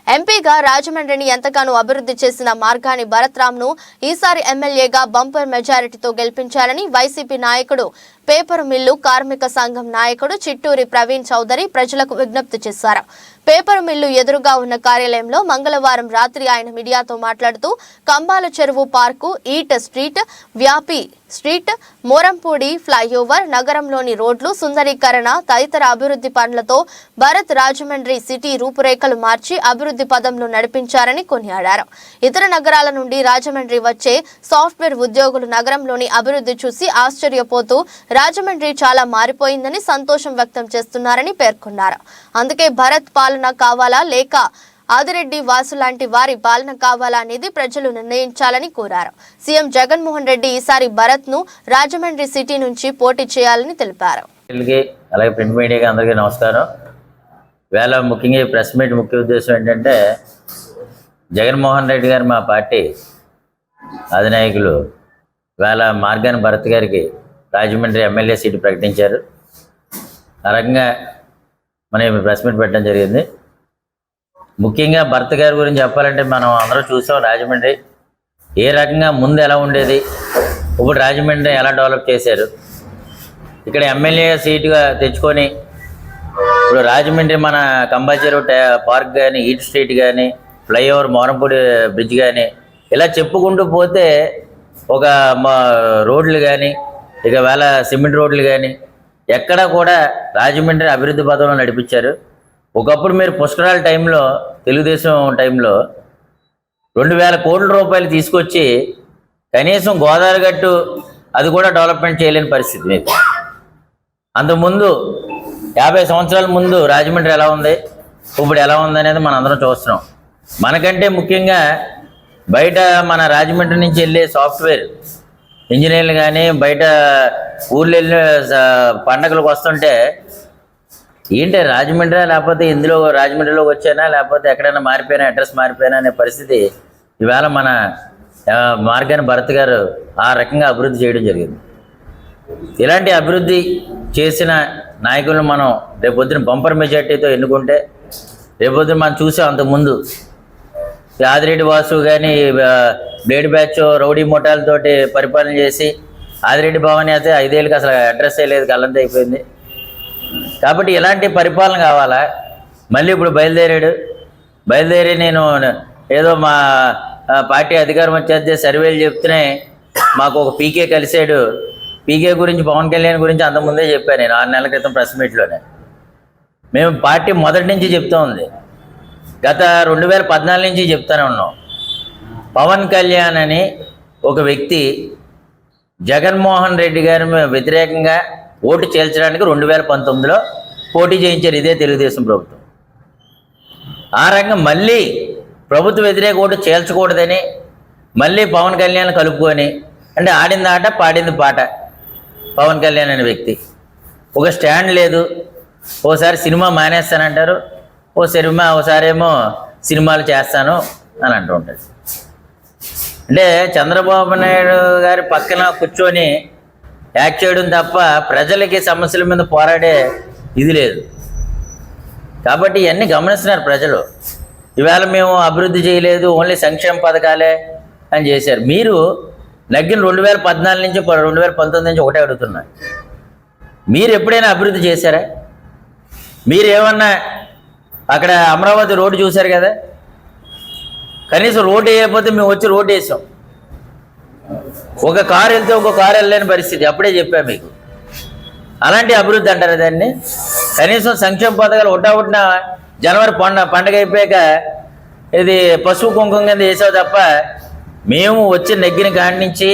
ఎంపీగా రాజమండ్రిని ఎంతగానో అభివృద్ధి చేసిన మార్గాని భరత్రామ్ను ఈసారి ఎమ్మెల్యేగా బంపర్ మెజారిటీతో గెలిపించాలని వైసీపీ నాయకుడు, పేపర్ మిల్లు కార్మిక సంఘం నాయకుడు చిట్టూరి ప్రవీణ్ చౌదరి ప్రజలకు విజ్ఞప్తి చేశారు. పేపర్ మిల్లు ఎదురుగా ఉన్న కార్యాలయంలో మంగళవారం రాత్రి ఆయన మీడియాతో మాట్లాడుతూ Kambala Cheruvu park, eat street, వ్యాపి స్ట్రీట్, మోరంపూడి ఫ్లైఓవర్, నగరంలోని రోడ్లు సుందరీకరణ తదితర అభివృద్ధి పనులతో భరత్ రాజమండ్రి సిటీ రూపురేఖలు మార్చి అభివృద్ధి పదంలో నడిపించారని కొనియాడారు. ఇతర నగరాల నుండి రాజమండ్రి వచ్చే సాఫ్ట్వేర్ ఉద్యోగులు నగరంలోని అభివృద్ధి చూసి ఆశ్చర్యపోతూ రాజమండ్రి చాలా మారిపోయిందని సంతోషం వ్యక్తం చేస్తున్నారని పేర్కొన్నారు. అందుకే భరత్ పాలన కావాలా లేక ఆదిరెడ్డి వాసు లాంటి వారి పాలన కావాలా అనేది ప్రజలు నిర్ణయించాలని కోరారు. సీఎం జగన్మోహన్ రెడ్డి ఈసారి భరత్ ను రాజమండ్రి సిటీ నుంచి పోటీ చేయాలని తెలిపారు. అలాగే ప్రింట్ మీడియాకి అందరికీ నమస్కారం. వేళ ముఖ్యంగా ఈ ప్రెస్ మీట్ ముఖ్య ఉద్దేశం ఏంటంటే, జగన్మోహన్ రెడ్డి గారు మా పార్టీ అధినాయకులు వేళ మార్గాని భరత్ గారికి రాజమండ్రి ఎమ్మెల్యే సీటు ప్రకటించారు. ఆ రకంగా మనం ప్రెస్ మీట్ పెట్టడం జరిగింది. ముఖ్యంగా భరత్ గారి గురించి చెప్పాలంటే, మనం అందరూ చూసాం రాజమండ్రి ఏ రకంగా ముందు ఎలా ఉండేది, ఇప్పుడు రాజమండ్రి ఎలా డెవలప్ చేశారు. ఇక్కడ ఎమ్మెల్యే సీటుగా తెచ్చుకొని ఇప్పుడు రాజమండ్రి మన కంబాచెరువు పార్క్ కానీ, ఈట్ స్ట్రీట్ కానీ, ఫ్లైఓవర్ మోరంపూడి బ్రిడ్జ్ కానీ ఇలా చెప్పుకుంటూ పోతే ఒక రోడ్లు కానీ, ఇక వేళ సిమెంట్ రోడ్లు కానీ ఎక్కడ కూడా రాజమండ్రి అభివృద్ధి పథంలో నడిపించారు. ఒకప్పుడు మీరు పుష్కరాల టైంలో, తెలుగుదేశం టైంలో 2000 కోట్ల రూపాయలు తీసుకొచ్చి కనీసం గోదావరి గట్టు అది కూడా డెవలప్మెంట్ చేయలేని పరిస్థితి మీకు. అంతకుముందు 50 సంవత్సరాల ముందు రాజమండ్రి ఎలా ఉంది, ఇప్పుడు ఎలా ఉంది అనేది మనం అందరం చూస్తున్నాం. మనకంటే ముఖ్యంగా బయట మన రాజమండ్రి నుంచి వెళ్ళే సాఫ్ట్వేర్ ఇంజనీర్లు కానీ బయట ఊర్లు వెళ్ళిన పండగలకు వస్తుంటే ఏంటి రాజమండ్రి లేకపోతే ఇందులో రాజమండ్రిలోకి వచ్చానా లేకపోతే ఎక్కడైనా మారిపోయినా, అడ్రస్ మారిపోయినా అనే పరిస్థితి ఇవాళ మన మార్గాని భరత్ గారు ఆ రకంగా అభివృద్ధి చేయడం జరిగింది. ఇలాంటి అభివృద్ధి చేసిన నాయకులను మనం రేపొద్దున బంపర్ మెజార్టీతో ఎన్నుకుంటే, రేపొద్దున మనం చూసాం అంతకుముందు ఆదిరెడ్డి వాసు కానీ బ్లేడ్ బ్యాచ్ రౌడీ ముఠాలతోటి పరిపాలన చేసి ఆదిరెడ్డి భవన్ అయితే 5 ఏళ్ళకి అసలు అడ్రస్ లేదు, గల్లంత అయిపోయింది. కాబట్టి ఇలాంటి పరిపాలన కావాలా. మళ్ళీ ఇప్పుడు బయలుదేరి నేను ఏదో మా పార్టీ అధికారం వచ్చేస్తే సర్వేలు చెప్తూనే మాకు ఒక పీకే కలిసాడు. పీకే గురించి, పవన్ కళ్యాణ్ గురించి అంతకుముందే చెప్పాను నేను 6 నెలల క్రితం ప్రెస్ మీట్లోనే. మేము పార్టీ మొదటి నుంచి చెప్తూ ఉంది, గత 2014 నుంచి చెప్తూనే ఉన్నాం. పవన్ కళ్యాణ్ అని ఒక వ్యక్తి జగన్మోహన్ రెడ్డి గారి వ్యతిరేకంగా ఓటు చేల్చడానికి 2019లో పోటీ చేయించారు ఇదే తెలుగుదేశం ప్రభుత్వం. ఆ రకంగా మళ్ళీ ప్రభుత్వ వ్యతిరేక ఓటు చేల్చకూడదని మళ్ళీ పవన్ కళ్యాణ్ కలుపుకొని, అంటే ఆడింది ఆట పాడింది పాట. పవన్ కళ్యాణ్ అనే వ్యక్తి ఒక స్టాండ్ లేదు. ఓసారి సినిమా మానేస్తానంటారు, ఓసారేమో సినిమాలు చేస్తాను అని అంటూ ఉంటాడు. అంటే చంద్రబాబు నాయుడు గారి పక్కన కూర్చొని యాక్ట్ చేయడం తప్ప ప్రజలకి సమస్యల మీద పోరాడే ఇది లేదు. కాబట్టి ఇవన్నీ గమనిస్తున్నారు ప్రజలు. ఇవాళ మేము అభివృద్ధి చేయలేదు, ఓన్లీ సంక్షేమ పథకాలే అని చేశారు. మీరు నగ్గిన 2014 నుంచి 2019 నుంచి ఒకటే అడుగుతున్నా, మీరు ఎప్పుడైనా అభివృద్ధి చేశారా? మీరు ఏమన్నా అక్కడ అమరావతి రోడ్డు చూశారు కదా, కనీసం రోడ్డు వేయకపోతే మేము వచ్చి రోడ్డు వేసాం. ఒక కారు వెళ్తే ఒక కారు వెళ్ళలేని పరిస్థితి, అప్పుడే చెప్పా మీకు. అలాంటి అభివృద్ధి అంటారు దాన్ని. కనీసం సంక్షేమ పథకాలు ఒకటా జనవరి పండగ అయిపోయాక ఇది పసుపు కుంకుమ కింద వేసావు తప్ప, మేము వచ్చి నెగ్గిన కాడి నుంచి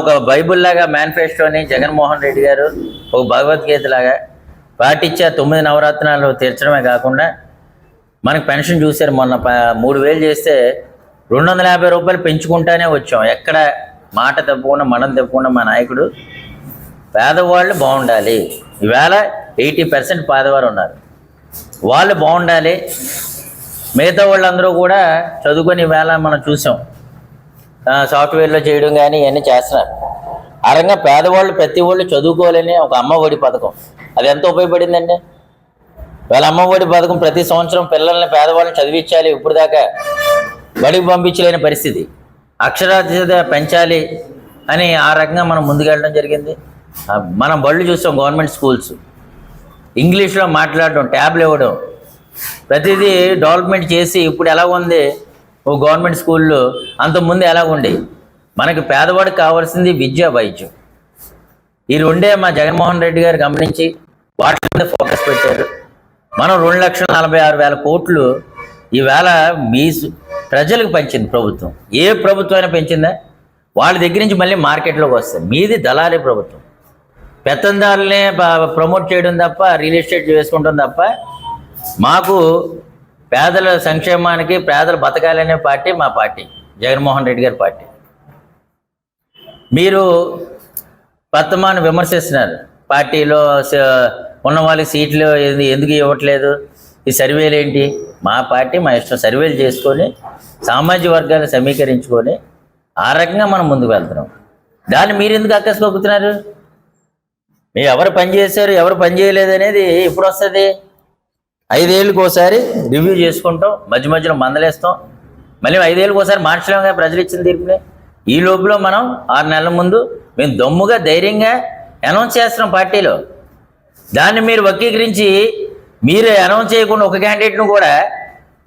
ఒక బైబుల్ లాగా మేనిఫెస్టోని జగన్మోహన్ రెడ్డి గారు ఒక భగవద్గీత లాగా పాటించే 9 నవరత్నాలు తీర్చడమే కాకుండా మనకు పెన్షన్ చూశారు. మొన్న 3000 చేస్తే 250 రూపాయలు పెంచుకుంటానే వచ్చాం. ఎక్కడ మాట తప్పకుండా మనం తప్పకుండా మా నాయకుడు పేదవాళ్ళు బాగుండాలి. ఈవేళ 80% పేదవారు ఉన్నారు, వాళ్ళు బాగుండాలి. మిగతా వాళ్ళందరూ కూడా చదువుకొని ఈవేళ మనం చూసాం సాఫ్ట్వేర్లో చేయడం కానీ ఇవన్నీ చేస్తున్నారు. ఆ రకంగా పేదవాళ్ళు ప్రతి వాళ్ళు చదువుకోవాలని ఒక అమ్మ ఒడి పథకం, అది ఎంత ఉపయోగపడిందండి. వాళ్ళ అమ్మ ఒడి పథకం ప్రతి సంవత్సరం పిల్లల్ని పేదవాళ్ళని చదివించాలి, ఇప్పుడు దాకా బడికి పంపించలేని పరిస్థితి, అక్షరాస్యత పెంచాలి అని ఆ రకంగా మనం ముందుకెళ్ళడం జరిగింది. మనం బళ్ళు చూస్తాం, గవర్నమెంట్ స్కూల్స్ ఇంగ్లీష్లో మాట్లాడడం, ట్యాబ్లు ఇవ్వడం, ప్రతిదీ డెవలప్మెంట్ చేసి ఇప్పుడు ఎలా ఉంది ఓ గవర్నమెంట్ స్కూల్లో, అంతకుముందు ఎలా ఉండే. మనకి పేదవాడికి కావాల్సింది విద్య, వైద్యం. ఈ రెండే మా జగన్మోహన్ రెడ్డి గారు గమనించి వాటి మీద ఫోకస్ పెట్టారు. మనం 2,46,000 కోట్లు ఈవేళ మీ ప్రజలకు పెంచింది ప్రభుత్వం. ఏ ప్రభుత్వం అయినా పెంచిందా? వాళ్ళ దగ్గర నుంచి మళ్ళీ మార్కెట్లోకి వస్తాయి. మీది దళారీ ప్రభుత్వం, పెత్తందారులనే ప్రమోట్ చేయడం తప్ప, రియల్ ఎస్టేట్ వేసుకుంటాం తప్ప, మాకు పేదల సంక్షేమానికి, పేదల బతకాలనే పార్టీ మా పార్టీ, జగన్మోహన్ రెడ్డి గారి పార్టీ. మీరు వర్తమానం విమర్శిస్తున్నారు, పార్టీలో ఉన్న వాళ్ళకి సీట్లు ఎందుకు ఇవ్వట్లేదు, ఈ సర్వేలు ఏంటి. మా పార్టీ మా ఇష్టం, సర్వేలు చేసుకొని సామాజిక వర్గాన్ని సమీకరించుకొని ఆ రకంగా మనం ముందుకు వెళ్తున్నాం. దాన్ని మీరు ఎందుకు అక్కసుకోపుతున్నారు? మీరు ఎవరు పని చేశారు, ఎవరు పని చేయలేదు అనేది ఎప్పుడు వస్తుంది? 5 ఏళ్ళకి ఒకసారి రివ్యూ చేసుకుంటాం, మధ్య మధ్యలో మందలేస్తాం, మళ్ళీ 5 ఏళ్ళకి ఒకసారి మార్చలేముగా ప్రజలు ఇచ్చిన తీర్పుని. ఈ లోపల మనం 6 నెలల ముందు మేము దమ్ముగా ధైర్యంగా అనౌన్స్ చేస్తున్నాం పార్టీలో. దాన్ని మీరు వక్రీకరించి, మీరు అనౌన్స్ చేయకుండా ఒక క్యాండిడేట్ను కూడా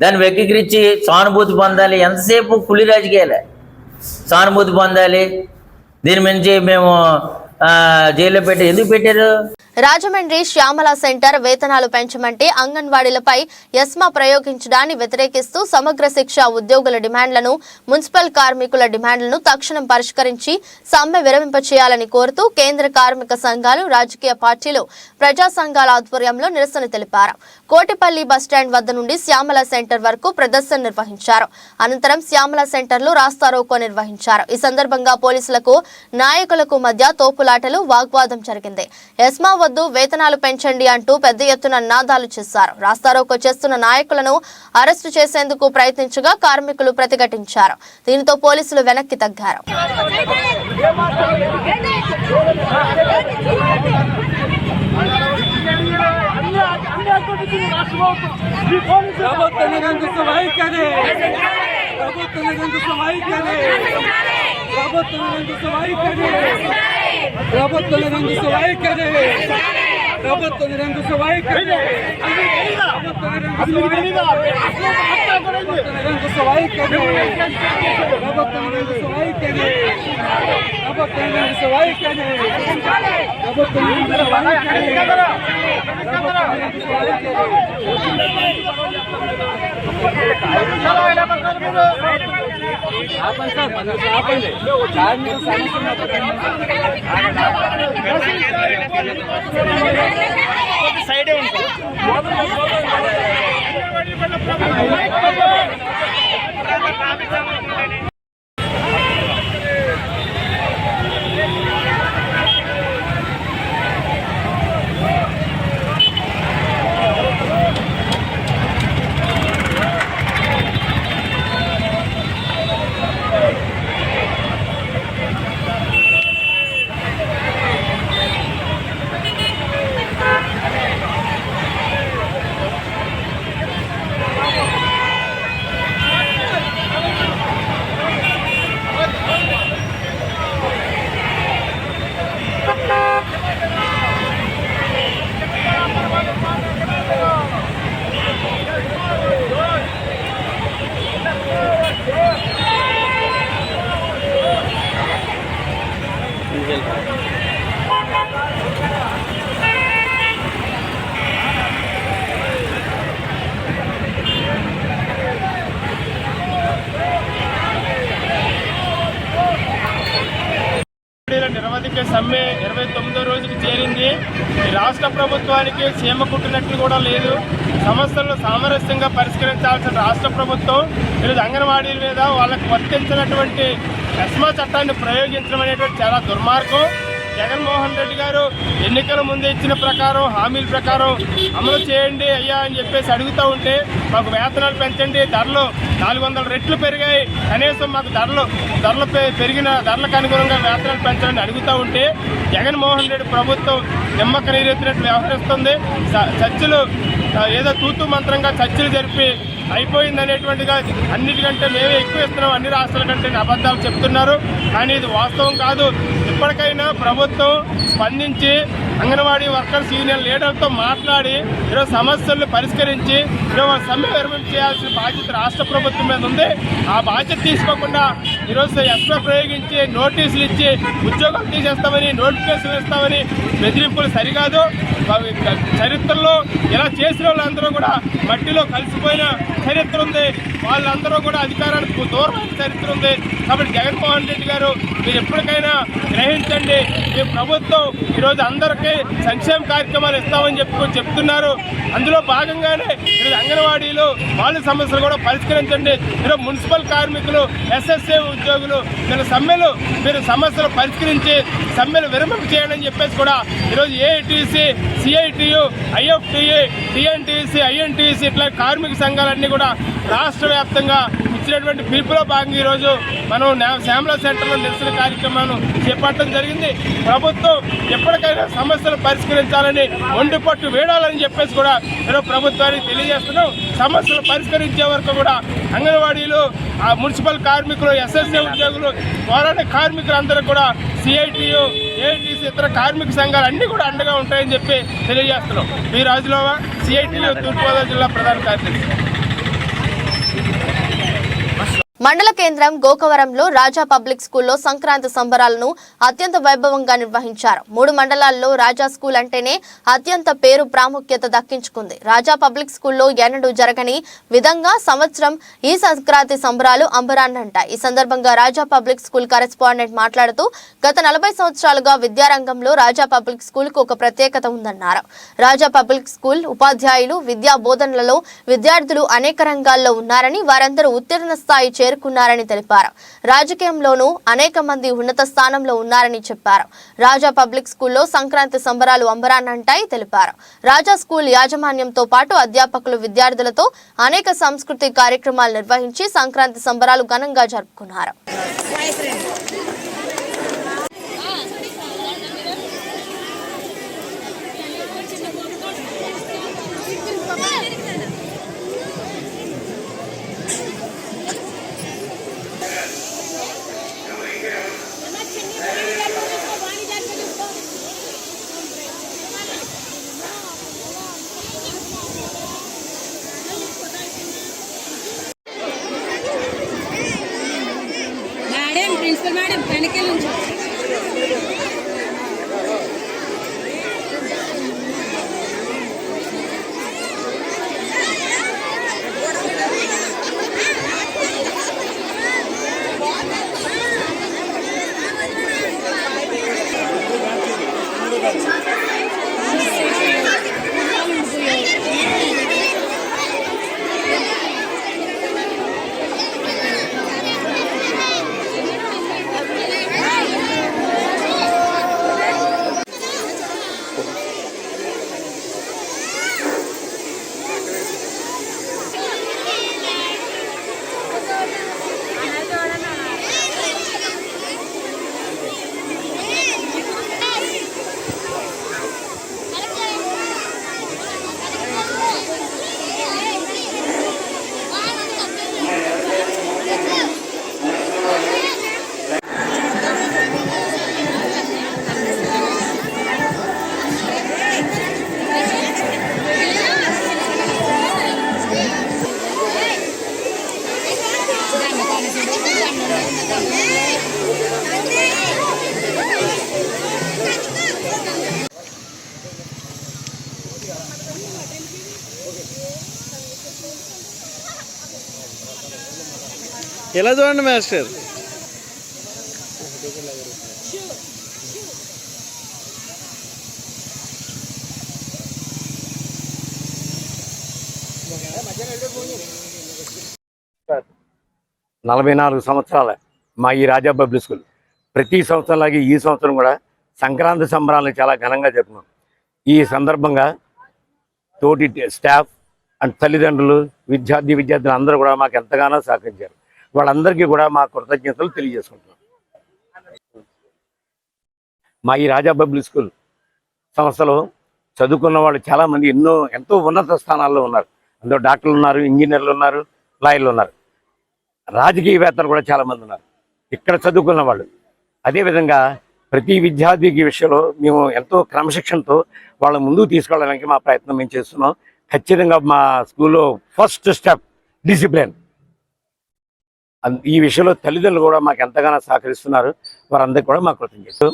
దాన్ని వక్రీకరించి సానుభూతి పొందాలి. ఎంతసేపు కులి రాజకీయాలే, సానుభూతి పొందాలి. దీని నుంచి మేము జైల్లో పెట్టి ఎందుకు పెట్టారు? రాజమండ్రి శ్యామల సెంటర్ వేతనాలు పెంచమంటే అంగన్వాడీలపై ఎస్మా ప్రయోగించడాన్ని వ్యతిరేకిస్తూ సమగ్ర శిక్ష ఉద్యోగుల డిమాండ్లను, మున్సిపల్ కార్మికుల డిమాండ్లను తక్షణం పరిష్కరించి సమ్మె విరమింపచేయాలని కోరుతూ కేంద్ర కార్మిక సంఘాలు, రాజకీయ పార్టీలు, ప్రజా సంఘాల ఆధ్వర్యంలో నిరసన తెలిపారు. కోటిపల్లి బస్టాండ్ వద్ద నుండి శ్యామల సెంటర్ వరకు ప్రదర్శన నిర్వహించారు. అనంతరం శ్యామల సెంటర్లో రాస్తారోకో నిర్వహించారు. ఈ సందర్భంగా పోలీసులకు, నాయకులకు మధ్య తోపులాటలు, వాగ్వాదం జరిగింది. ఎస్మా వద్దు, వేతనాలు పెంచండి అంటూ పెద్ద ఎత్తున నినాదాలు చేశారు. రాస్తారోకో చేస్తున్న నాయకులను అరెస్టు చేసేందుకు ప్రయత్నించగా కార్మికులు ప్రతిఘటించారు. దీనితో పోలీసులు వెనక్కి తగ్గారు. సైడే ఉంటాయి. నిరవధిక సమ్మె 29వ రోజుకి చేరింది. ఈ రాష్ట్ర ప్రభుత్వానికి సీమ కుట్టినట్లు కూడా లేదు. సమస్యలను సామరస్యంగా పరిష్కరించాల్సిన రాష్ట్ర ప్రభుత్వం ఈరోజు అంగన్వాడీల మీద వాళ్ళకు వర్తించినటువంటి ఎస్మా చట్టాన్ని ప్రయోగించడం అనేటువంటి చాలా దుర్మార్గం. జగన్మోహన్ రెడ్డి గారు ఎన్నికల ముందు ఇచ్చిన ప్రకారం హామీల ప్రకారం అమలు చేయండి అయ్యా అని చెప్పేసి అడుగుతూ ఉంటే మాకు వేతనాలు పెంచండి, ధరలు 400 రెట్లు పెరిగాయి, కనీసం మాకు పెరిగిన ధరలకు అనుగుణంగా వేతనాలు పెంచండి అడుగుతూ ఉంటే జగన్మోహన్ రెడ్డి ప్రభుత్వం నిమ్మక నీరెత్తినట్లు వ్యవహరిస్తుంది. చర్చలు ఏదో తూతూ మంత్రంగా చర్చలు జరిపి అయిపోయింది అనేటువంటిగా అన్నిటికంటే మేమే ఎక్కువ ఇస్తున్నాం అన్ని రాష్ట్రాల కంటే అబద్ధాలు చెప్తున్నారు. కానీ ఇది వాస్తవం కాదు. ఇప్పటికైనా ప్రభుత్వం స్పందించి అంగన్వాడీ వర్కర్స్ యూనియన్ లీడర్తో మాట్లాడి ఈరోజు సమస్యలను పరిష్కరించి ఈరోజు సమ్మె విరమణ చేయాల్సిన బాధ్యత రాష్ట్ర ప్రభుత్వం మీద ఉంది. ఆ బాధ్యత తీసుకోకుండా ఈరోజు ఎక్స్ట్రా ప్రయోగించి నోటీసులు ఇచ్చి ఉద్యోగాలు తీసేస్తామని, నోటిఫికేషన్లు ఇస్తామని బెదిరింపులు సరికాదు. చరిత్రలో ఇలా చేసిన వాళ్ళందరూ కూడా మట్టిలో కలిసిపోయిన చరిత్ర ఉంది. వాళ్ళందరూ కూడా అధికారానికి దూరమైన చరిత్ర ఉంది. కాబట్టి జగన్మోహన్ రెడ్డి గారు మీరు ఎప్పటికైనా గ్రహించండి. మీ ప్రభుత్వం ఈరోజు అందరికీ సంక్షేమ కార్యక్రమాలు ఇస్తామని చెప్తున్నారు. అందులో భాగంగానే ఈరోజు అంగన్వాడీలు వాళ్ళ సమస్యలు కూడా పరిష్కరించండి. ఈరోజు మున్సిపల్ కార్మికులు, ఎస్ఎస్ఏ ఉద్యోగులు వీళ్ళ సమ్మెలు మీరు సమస్యలు పరిష్కరించి సమ్మెలు విరమణ చేయండి అని చెప్పేసి కూడా ఈరోజు ఏఐటీసీ, సిఐటియు, ఐఎఫ్టిఏ, టిఎన్టీసీ, ఐఎన్టీసీ ఇట్లా కార్మిక సంఘాలన్నీ కూడా రాష్ట్ర వ్యాప్తంగా ఇచ్చినటువంటి పిలుపులో భాగంగా ఈరోజు మనం శ్యామల సెంటర్లో నిరసన కార్యక్రమాన్ని చేపట్టడం జరిగింది. ప్రభుత్వం ఎప్పటికైనా సమస్యలు పరిష్కరించాలని ఒండిపట్టు వేడాలని చెప్పేసి కూడా ఈరోజు ప్రభుత్వానికి తెలియజేస్తున్నాం. సమస్యలు పరిష్కరించే వరకు కూడా అంగన్వాడీలు, మున్సిపల్ కార్మికులు, ఎస్ఎస్ఏ ఉద్యోగులు, పోరాట కార్మికులందరూ కూడా సిఐటియు, ఏఐటీసీ ఇతర కార్మిక సంఘాలు అన్నీ కూడా అండగా ఉంటాయని చెప్పి తెలియజేస్తున్నాం. మీ రాజులోవా, సిఐటియు తూర్పుగోదావరి జిల్లా ప్రధాన కార్యదర్శి. మండల కేంద్రం గోకవరంలో రాజా పబ్లిక్ స్కూల్లో సంక్రాంతి సంబరాలను అత్యంత వైభవంగా నిర్వహించారు. 3 మండలాల్లో రాజా స్కూల్ అంటేనే అత్యంత పేరు ప్రాముఖ్యత దక్కించుకుంది. రాజా పబ్లిక్ స్కూల్లో ఎన్నడూ జరగని విధంగా సంవత్సరం ఈ సంక్రాంతి సంబరాలు అంబరాన్నంటాయి. ఈ సందర్భంగా రాజా పబ్లిక్ స్కూల్ కరెస్పాండెంట్ మాట్లాడుతూ గత 40 సంవత్సరాలుగా విద్యారంగంలో రాజా పబ్లిక్ స్కూల్ కు ఒక ప్రత్యేకత ఉందన్నారు. రాజా పబ్లిక్ స్కూల్ ఉపాధ్యాయులు, విద్యా బోధనలలో విద్యార్థులు అనేక రంగాల్లో ఉన్నారని, వారందరూ ఉత్తీర్ణ స్థాయి చేరుకున్నారని తెలిపారు. రాజకీయంలోనూ అనేక మంది ఉన్నత స్థానంలో ఉన్నారని చెప్పారు. రాజా పబ్లిక్ స్కూల్లో సంక్రాంతి సంబరాలు అంబరాన్నంటాయి తెలిపారు. రాజా స్కూల్ యాజమాన్యంతో పాటు అధ్యాపకులు విద్యార్థులతో అనేక సాంస్కృతిక కార్యక్రమాలు నిర్వహించి సంక్రాంతి సంబరాలు ఘనంగా జరుపుకున్నారు. ప్రిన్సిపల్ మేడం వెనకే నుంచి ఎలా చూడండి మాస్టర్. నలభై 44 సంవత్సరాల మా ఈ రాజా పబ్లిక్ స్కూల్ ప్రతి సంవత్సరంలాగే ఈ సంవత్సరం కూడా సంక్రాంతి సంబరాలను చాలా ఘనంగా జరుపుకున్నాం. ఈ సందర్భంగా తోటి స్టాఫ్ అండ్ తల్లిదండ్రులు, విద్యార్థులు అందరూ కూడా మాకు ఎంతగానో సహకరించారు. వాళ్ళందరికీ కూడా మా కృతజ్ఞతలు తెలియజేసుకుంటున్నాం. మా ఈ రాజా పబ్లిక్ స్కూల్ సంస్థలో చదువుకున్న వాళ్ళు చాలామంది ఎంతో ఉన్నత స్థానాల్లో ఉన్నారు. అందులో డాక్టర్లు ఉన్నారు, ఇంజనీర్లు ఉన్నారు, లాయర్లు ఉన్నారు, రాజకీయవేత్తలు కూడా చాలామంది ఉన్నారు ఇక్కడ చదువుకున్న వాళ్ళు. అదేవిధంగా ప్రతి విద్యార్థికి విషయంలో మేము ఎంతో క్రమశిక్షణతో వాళ్ళ ముందుకు తీసుకెళ్ళడానికి మా ప్రయత్నం మేము చేస్తున్నాం. ఖచ్చితంగా మా స్కూల్లో ఫస్ట్ స్టెప్ డిసిప్లిన్. ఈ విషయంలో తల్లిదండ్రులు కూడా మాకు ఎంతగానో సహకరిస్తున్నారు. వారందరికీ కూడా మా కృతజ్ఞతలు.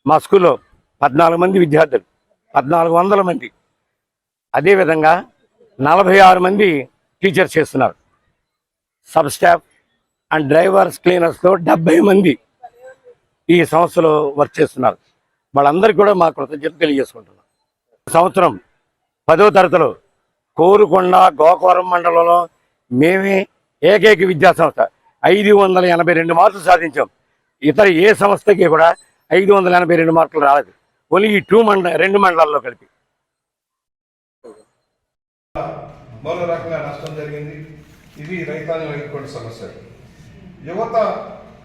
మా స్కూల్లో 14 మంది విద్యార్థులు, 1400 మంది, అదేవిధంగా 46 మంది టీచర్స్ చేస్తున్నారు. సబ్ స్టాఫ్ అండ్ డ్రైవర్స్, క్లీనర్స్తో 70 మంది ఈ సంస్థలో వర్క్ చేస్తున్నారు. వాళ్ళందరికీ కూడా మా కృతజ్ఞతలు తెలియజేసుకుంటున్నాం. సంవత్సరం 10వ తరగతిలో కోరుకొండ గోకవరం మండలంలో మేమే ఏకైక విద్యా సంస్థ 582 మార్కులు సాధించాం. ఇతర ఏ సంస్థకి కూడా 582 మార్కులు రాలేదు. ఓన్లీ ఈ 2 మండలాల్లో కలిపి. మరో రకంగా నష్టం జరిగింది. ఇది రైతాంగం ఎదుర్కొన్న సమస్య. యువత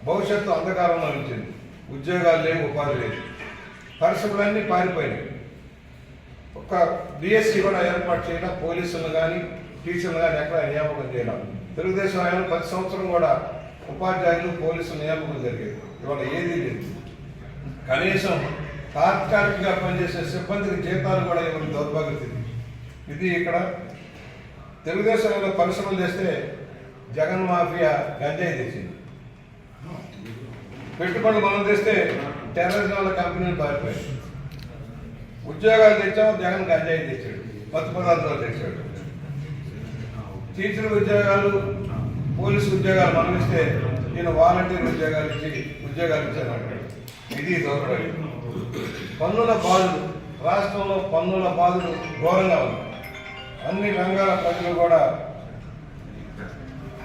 భవిష్యత్తు అంధకారంలో ఉంచింది. ఉద్యోగాలు లేవు, ఉపాధి లేదు, పరిశ్రమలన్నీ పారిపోయినాయి. ఒక డిఎస్సి కూడా ఏర్పాటు చేయడం, పోలీసులను కానీ టీచర్లు కానీ ఎక్కడ నియామకం చేయడం. తెలుగుదేశం ఆయన 10 సంవత్సరం కూడా ఉపాధ్యాయులు, పోలీసులు నియామకం జరిగేది. ఇవాళ ఏదీ లేదు. కనీసం తాత్కాలికంగా పనిచేసే సిబ్బందికి జీతాలు కూడా ఇవ్వని దౌర్భాగ్య స్థితి. ఇది ఇక్కడ తెలుగుదేశంలో పరిశ్రమలు చేస్తే జగన్ మాఫియా గంజాయి తెచ్చింది. పెట్టుబడులు మనం తెస్తే టెర్రరిజం వల్ల కంపెనీలు పారిపోయాయి. ఉద్యోగాలు తెచ్చాము, జగన్ గంజాయి తెచ్చాడు, మత్తు పదార్థాలు తెచ్చాడు. టీచర్ ఉద్యోగాలు, పోలీసు ఉద్యోగాలు మనం ఇస్తే ఈయన వాలంటీర్ ఉద్యోగాలు ఇచ్చారంటాడు. ఇది దౌర్భాగ్యం. పన్నుల బాధలు, రాష్ట్రంలో పన్నుల బాధలు ఘోరంగా ఉంది. అన్ని రంగాల ప్రజలు కూడా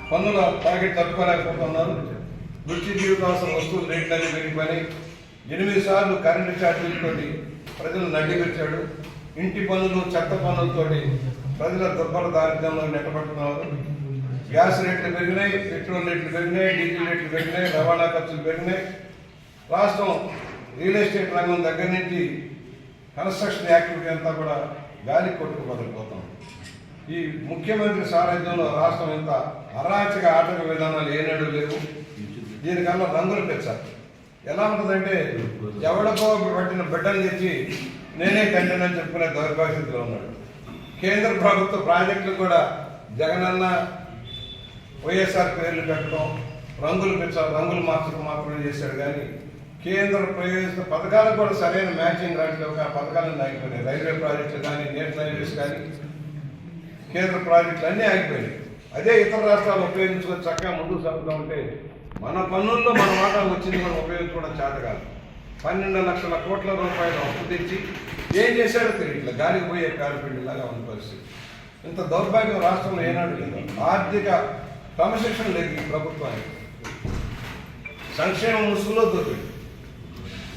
పన్నుల ప్యాకెట్ తట్టుకోలేకపోతున్నారు. నిత్య జీవితావసర వస్తువులు రేట్లన్నీ పెరిగిపోయినాయి. 8 సార్లు కరెంటు ఛార్జీలతో ప్రజలు నడ్డిపెట్టాడు. ఇంటి పన్నులు, చెత్త పన్నులతోటి ప్రజల దుర్బల దారిద్ర్యంలో నెట్టబడుతున్నారు. గ్యాస్ రేట్లు పెరిగినాయి, పెట్రోల్ రేట్లు పెరిగినాయి, డీజిల్ రేట్లు పెరిగినాయి, రవాణా ఖర్చులు పెరిగినాయి. రాష్ట్రం రియల్ ఎస్టేట్ రంగం దగ్గర నుంచి కన్స్ట్రక్షన్ యాక్టివిటీ అంతా కూడా గాలి కొట్టుకు బదిలిపోతాం. ఈ ముఖ్యమంత్రి సారథ్యంలో రాష్ట్రం ఎంత అరాచక ఆటక విధానాలు ఏనాడు లేవు. దీనికన్నా రంగులు పెంచాలి. ఎలా ఉంటుందంటే ఎవడకో పట్టిన బిడ్డలు తెచ్చి నేనే తండ్రినని చెప్పుకునే దౌర్భాగ్యంలో ఉన్నాడు. కేంద్ర ప్రభుత్వ ప్రాజెక్టులు కూడా జగనన్న వైఎస్ఆర్ పేర్లు పెట్టడం, రంగులు పెంచాలి, రంగులు మార్చడం మాత్రమే చేశాడు. కానీ కేంద్ర ప్రయోజన పథకాలకు కూడా సరైన మ్యాచింగ్ రావట్లేవు. ఆ పథకాలను ఆగిపోయినాయి. రైల్వే ప్రాజెక్టులు కానీ, నేషనల్ హైవేస్ కానీ, కేంద్ర ప్రాజెక్టులు అన్నీ ఆగిపోయినాయి. అదే ఇతర రాష్ట్రాలు ఉపయోగించుకొని చక్కగా ముందుకు సాగుతూ ఉంటే మన పన్నుల్లో మన వాటా వచ్చింది మనం ఉపయోగించుకోవడం చేత కాదు. 12 లక్షల కోట్ల రూపాయలు అప్పు తెచ్చి ఏం చేశాడో తెలియట్లేదు. గాలికి పోయే కాలిపిండిలాగా ఉన్న పరిస్థితి. ఇంత దౌర్భాగ్యం రాష్ట్రంలో ఏనాడు లేదు. ఆర్థిక క్రమశిక్షణ లేదు ఈ ప్రభుత్వానికి. సంక్షేమ ముసుగులో దొరికింది.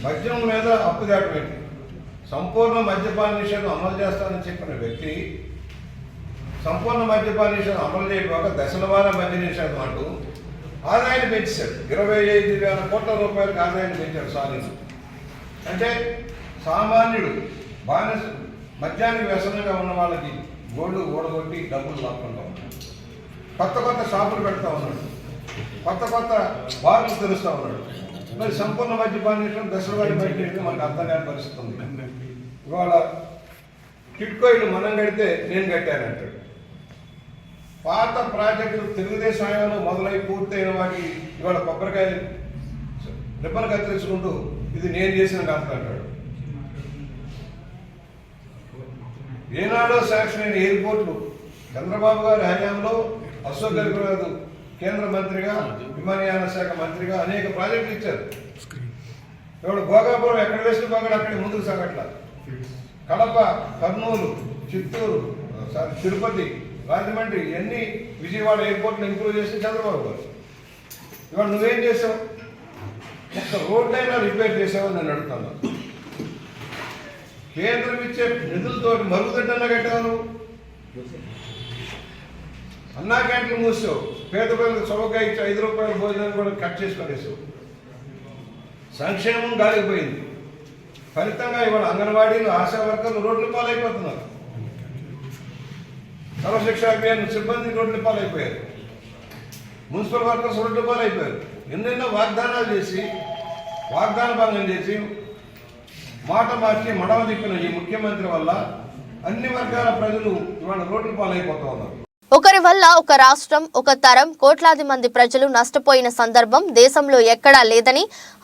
మద్యం మీద అప్పు దాటమైంది. సంపూర్ణ మద్యపాన నిషేధం అమలు చేస్తానని చెప్పిన వ్యక్తి సంపూర్ణ మద్యపాన నిషేధం అమలు చేయకపోక దశల వార మద్య నిషేధం అంటూ ఆదాయాన్ని పెంచాడు. 25,000 కోట్ల రూపాయలకు ఆదాయాన్ని పెంచాడు సాధించి. అంటే సామాన్యుడు బానిస మద్యానికి వ్యసనంగా ఉన్న వాళ్ళకి గోల్డ్ ఓడగొట్టి డబ్బులు లాక్కుండా ఉన్నాడు. కొత్త షాపులు పెడతా ఉన్నాడు, కొత్త బార్లు తెరుస్తూ ఉన్నాడు. మరి సంపూర్ణ మద్యపాన నిషేధం దశల వారి బయట మనకు అర్థం కాని పరిస్థితి ఉంది. ఇవాళ టిట్కోయిలు మనం కడితే నేను కట్టానంటాడు. పాత ప్రాజెక్టులు తెలుగుదేశం హయాంలో మొదలై పూర్తయిన వాటికి ఇవాళ కొబ్బరికాయ రిబ్బన్ కత్తిరించుకుంటూ ఇది నేను చేసిన కాదు అంటాడు. ఏనాడో శాంక్షన్ అయిన ఎయిర్పోర్ట్లు చంద్రబాబు గారి హయాంలో అశోక్ గెహ్లోట్ కేంద్ర మంత్రిగా, విమానయాన శాఖ మంత్రిగా అనేక ప్రాజెక్టులు ఇచ్చారు. ఇవాళ భోగాపురం ఎక్కడ వేసిన బాగా అక్కడికి ముందుకు సాగట్ల. కడప, కర్నూలు, చిత్తూరు, తిరుపతి, రాజమండ్రి ఎన్ని విజయవాడ ఎయిర్పోర్ట్లు ఇంప్రూవ్ చేసి చంద్రబాబు గారు. ఇవాళ నువ్వేం చేసావు? ఒక్క రోడ్లైనా రిపేర్ చేసామని నేను అడుగుతాను. కేంద్రం ఇచ్చే నిధులతో మరుగుదొడ్డన్నా కట్టాను, అన్నా క్యాంటీన్లు మూసావు, పేద ప్రజలకు చౌకగా ఇచ్చి 5 రూపాయల భోజనాన్ని కూడా కట్ చేసి పడేసావు. సంక్షేమం గాలిపోయింది. ఫలితంగా ఇవాళ అంగన్వాడీలు, ఆశా వర్కర్లు రోడ్ల పాలైపోతున్నారు. సర్వశిక్ష అభియాన్ సిబ్బంది రోడ్ల పాలైపోయారు. మున్సిపల్ వర్కర్స్ రోడ్ల పాలైపోయారు. ఎన్నెన్నో వాగ్దానాలు చేసి, వాగ్దాన భంగం చేసి, మాట మార్చి మడవ తిప్పిన ఈ ముఖ్యమంత్రి వల్ల అన్ని వర్గాల ప్రజలు ఇవాళ రోడ్ల పాలైపోతూ ఉన్నారు. ఒకరి వల్ల ఒక రాష్ట్రం, ఒక తరం, కోట్లాది మంది ప్రజలు నష్టపోయిన సందర్భం దేశంలో ఎక్కడా లేదని,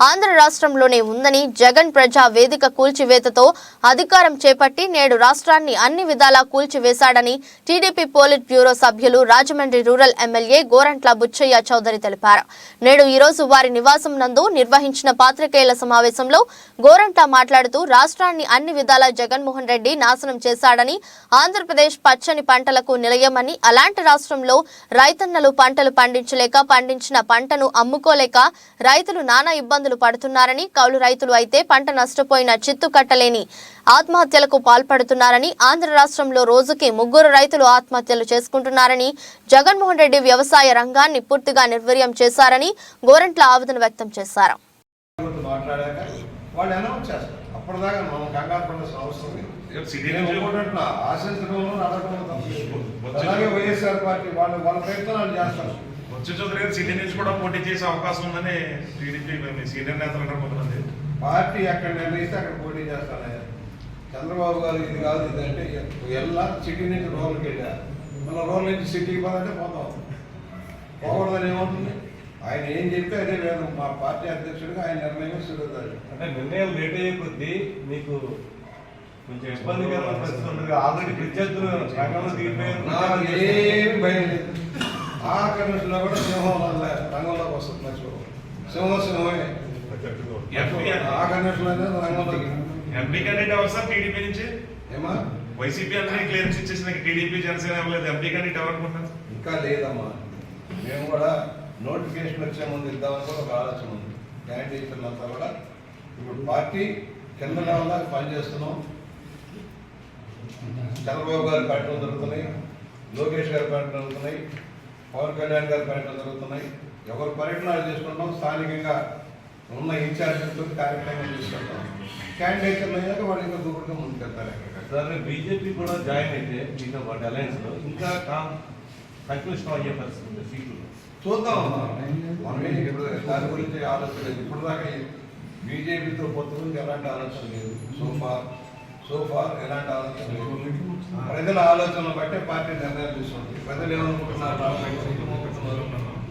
ఆంధ్ర రాష్ట్రంలోనే ఉందని జగన్ ప్రజా వేదిక కూల్చివేతతో అధికారం చేపట్టి నేడు రాష్ట్రాన్ని అన్ని విధాలా కూల్చివేశాడని టీడీపీ పోలిట్ బ్యూరో సభ్యులు రాజమండ్రి రూరల్ ఎమ్మెల్యే గోరంట్ల బుచ్చయ్య చౌదరి తెలిపారు. నేడు ఈ రోజు వారి నివాసం నందు నిర్వహించిన పాత్రికేయుల సమావేశంలో గోరంట్ల మాట్లాడుతూ రాష్ట్రాన్ని అన్ని విధాలా జగన్మోహన్ రెడ్డి నాశనం చేశాడని, ఆంధ్రప్రదేశ్ పచ్చని పంటలకు నిలయమని, అలాంటి రాష్ట్రంలో రైతన్నలు పంటలు పండించలేక, పండించిన పంటను అమ్ముకోలేక రైతులు నానా ఇబ్బందులు పడుతున్నారని, కౌలు రైతులు అయితే పంట నష్టపోయిన చిత్తు కట్టలేని ఆత్మహత్యలకు పాల్పడుతున్నారని, ఆంధ్ర రాష్ట్రంలో రోజుకి 3 రైతులు ఆత్మహత్యలు చేసుకుంటున్నారని, జగన్మోహన్ రెడ్డి వ్యవసాయ రంగాన్ని పూర్తిగా నిర్వీర్యం చేశారని గోరంట్ల ఆవేదన వ్యక్తం చేశారు. అప్పటిదాకా మనం కంగారు పడాల్సిన అవసరం లేదు. ఆశించడంలో అలాగే వైఎస్ఆర్ పార్టీ వాళ్ళ ప్రయత్నాలు చేస్తారు. బొత్స చౌదరి గారు సిటీ నుంచి కూడా పోటీ చేసే అవకాశం ఉందని టీడీపీ సీనియర్ నేతలు అంటారు కొంతమంది. పార్టీ ఎక్కడ నిర్ణయిస్తే అక్కడ పోటీ చేస్తానయ్యా. చంద్రబాబు గారు ఇది కాదు, ఇదంటే ఎలా సిటీ నుంచి రోడ్లకి వెళ్ళా, మన రోడ్ల నుంచి సిటీకి పోదంటే పోతాం, పోకూడదని ఏమవుతుంది? ఆయన ఏం చెప్తే అదే వేదం. మా పార్టీ అధ్యక్షుడిగా ఆయన నిర్ణయం సిద్ధుతాడు. అంటే నిర్ణయాలు లేట్ అయ్యే కొద్దీ మీకు కొంచెం ఇబ్బందికరమైన పరిస్థితి ఉంటుంది. ఆల్రెడీ ప్రత్యర్థులు రంగంలో దిగిపోయారు. నాకు ఏమి భయం లేదు. ఆఖరి నుంచి కూడా సింహం రంగంలోకి వస్తుంది. మర్చిపోవాలి, సింహమే ఆఖరి నుంచి రంగంలో. ఎంపీ క్యాండిడేట్ అవసరం టీడీపీ నుంచి ఏమా వైసీపీ అందరికీ క్లియరెన్స్ ఇచ్చేసిన టీడీపీ జనసేన ఇవ్వలేదు. ఎంపీ క్యాండిడేట్ ఎవరనుకుంటున్నారు? ఇంకా లేదమ్మా. మేము కూడా నోటిఫికేషన్ వచ్చే ముందు ఇద్దామని కూడా ఒక ఆలోచన ఉంది. క్యాండిడేట్లంతా కూడా ఇప్పుడు పార్టీ కింద లెవెల్లా పనిచేస్తున్నాం. చంద్రబాబు గారి పర్యటనలు జరుగుతున్నాయి, లోకేష్ గారి పర్యటనలు జరుగుతున్నాయి, పవన్ కళ్యాణ్ గారి పర్యటనలు జరుగుతున్నాయి. ఎవరు పర్యటనలు చేసుకుంటాం, స్థానికంగా ఉన్న ఇన్ఛార్జీలతో కార్యక్రమం చేసుకుంటాం. క్యాండిడేట్లు అయ్యాక వాళ్ళు ఇంకా దూరంగా ముందుకెళ్తారు. సార్ బీజేపీ కూడా జాయిన్ అయితే మీతో పాటు అలయన్స్లో ఇంకా సంక్లిష్టం అయ్యే పరిస్థితి సీట్లు చూద్దాం. మనమే ఇప్పుడు దాని గురించి ఆలోచన లేదు. ఇప్పుడు దాకా బీజేపీతో పొత్తు గురించి ఎలాంటి ఆలోచన లేదు. సోఫార్ ఎలాంటి ఆలోచన లేదు. ప్రజల ఆలోచనలు బట్టే పార్టీ నిర్ణయాలు తీసుకుంటుంది. ప్రజలు ఏమనుకుంటున్నారు,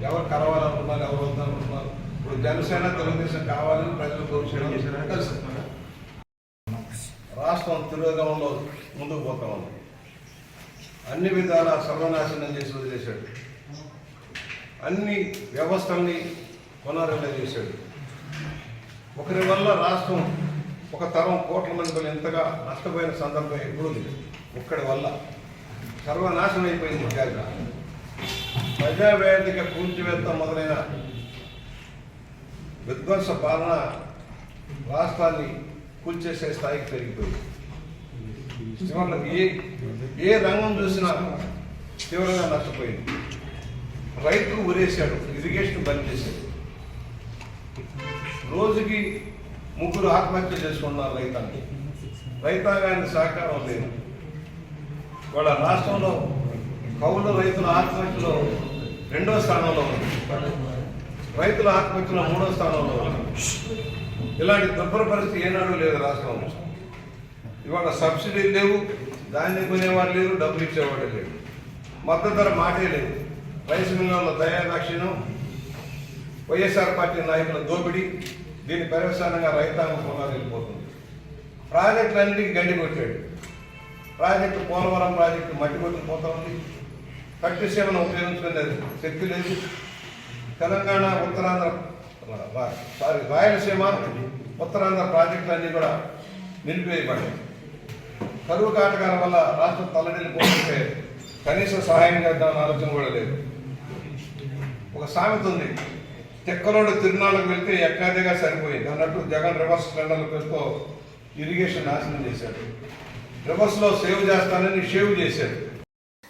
ఎవరు కలవాలనుకుంటున్నారు, ఎవరు వద్దనుకుంటున్నారు. ఇప్పుడు జనసేన తెలుగుదేశం కావాలని ప్రజలు కోరుకోవడం తెలుసు. రాష్ట్రం తిరోగమనంలో ముందుకు పోతా ఉంది. అన్ని విధాల సర్వనాశనం చేసి వదిలేశాడు. అన్ని వ్యవస్థల్ని పునరుద్ధరణ చేశాడు. ఒకరి వల్ల రాష్ట్రం, ఒక తరం, కోట్ల మంది ఎంతగా నష్టపోయిన సందర్భం ఎప్పుడూ లేదు. ఒక్కడి వల్ల సర్వనాశనం అయిపోయింది. జాగ్రత్త ప్రజావేదిక కూల్చివేత మొదలైన విధ్వంస పాలన రాష్ట్రాన్ని కూల్చేసే స్థాయికి పెరిగిపోయింది. ఏ రంగం చూసినా తీవ్రంగా నష్టపోయింది. రైతుకు ఉరేశాడు, ఇరిగేషన్ బంద్ చేశాడు. రోజుకి 3 ఆత్మహత్య చేసుకున్నారు రైతాంగానికి సహకారం లేదు. వాళ్ళ రాష్ట్రంలో కౌలు రైతుల ఆత్మహత్యలో 2వ స్థానంలో ఉంది, రైతుల ఆత్మహత్యలో 3వ స్థానంలో ఉంది. ఇలాంటి దుర్భర పరిస్థితి ఏనాడు లేదు రాష్ట్రంలో. ఇవాళ సబ్సిడీలు లేవు, ధాన్యం కొనేవాడు లేరు, డబ్బులు ఇచ్చేవాడు లేడు, మద్దతు ధర మాటే లేదు. రైస్ మిల్లుల దయాదాక్షిణ్యం, వైఎస్ఆర్ పార్టీ నాయకుల దోపిడీ, దీని పర్యవసానంగా రైతాంగం పొలాలు వెళ్ళిపోతుంది. ప్రాజెక్టులన్నిటికీ గండి కొట్టాడు. ప్రాజెక్టు పోలవరం ప్రాజెక్టు మట్టి కొట్టుకు పోతా ఉంది. పట్టిసీమను ఉపయోగించుకునే శక్తి లేదు. తెలంగాణ, ఉత్తరాంధ్ర, రాయలసీమ, ఉత్తరాంధ్ర ప్రాజెక్టులన్నీ కూడా నిలిపివేయబడ్డాయి. కరువు కాటకాల వల్ల రాష్ట్రం తల్లడిల్లిపోతుంటే కనీసం సహాయం చేద్దామని ఆలోచన కూడా లేదు. ఒక సామెత ఉంది, తిక్కలోడు తిరునాళ్ళకు వెళ్తే ఎక్కాదిగా సరిపోయింది అన్నట్టు జగన్ రివర్స్ టెండర్లతో ఇరిగేషన్ నాశనం చేశాడు. రివర్స్లో సేవ్ చేస్తానని షేవ్ చేశాడు.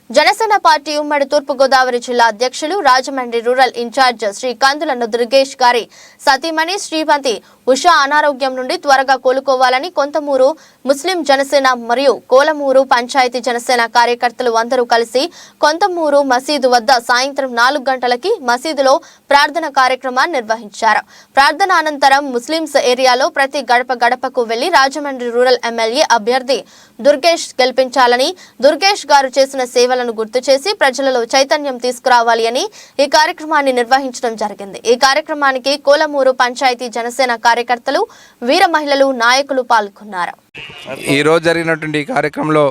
జనసేన పార్టీ ఉమ్మడి తూర్పుగోదావరి జిల్లా అధ్యక్షులు రాజమండ్రి రూరల్ ఇన్ఛార్జ్ శ్రీ కందులను దుర్గేష్ గారి సతీమణి శ్రీమతి ఉషా అనారోగ్యం నుండి త్వరగా కోలుకోవాలని కొంతమూరు ముస్లిం జనసేన మరియు కోలమూరు పంచాయతీ జనసేన కార్యకర్తలు అందరూ కలిసి కొంతమూరు మసీదు వద్ద సాయంత్రం 4 గంటలకి మసీదులో ప్రార్థన కార్యక్రమాన్ని నిర్వహించారు. ప్రార్థన అనంతరం ముస్లింస్ ఏరియాలో ప్రతి గడప గడపకు వెళ్లి రాజమండ్రి రూరల్ ఎమ్మెల్యే అభ్యర్థి దుర్గేష్ గెలిపించాలని, దుర్గేష్ గారు చేసిన సేవలను గుర్తు చేసి ప్రజలలో చైతన్యం తీసుకురావాలి అని ఈ కార్యక్రమాన్ని నిర్వహించడం జరిగింది. ఈ కార్యక్రమానికి కోలమూరు పంచాయతీ జనసేన కార్యకర్తలు, వీర మహిళలు, నాయకులు పాల్గొన్నారు. ఈరోజు జరిగినటువంటి ఈ కార్యక్రమంలో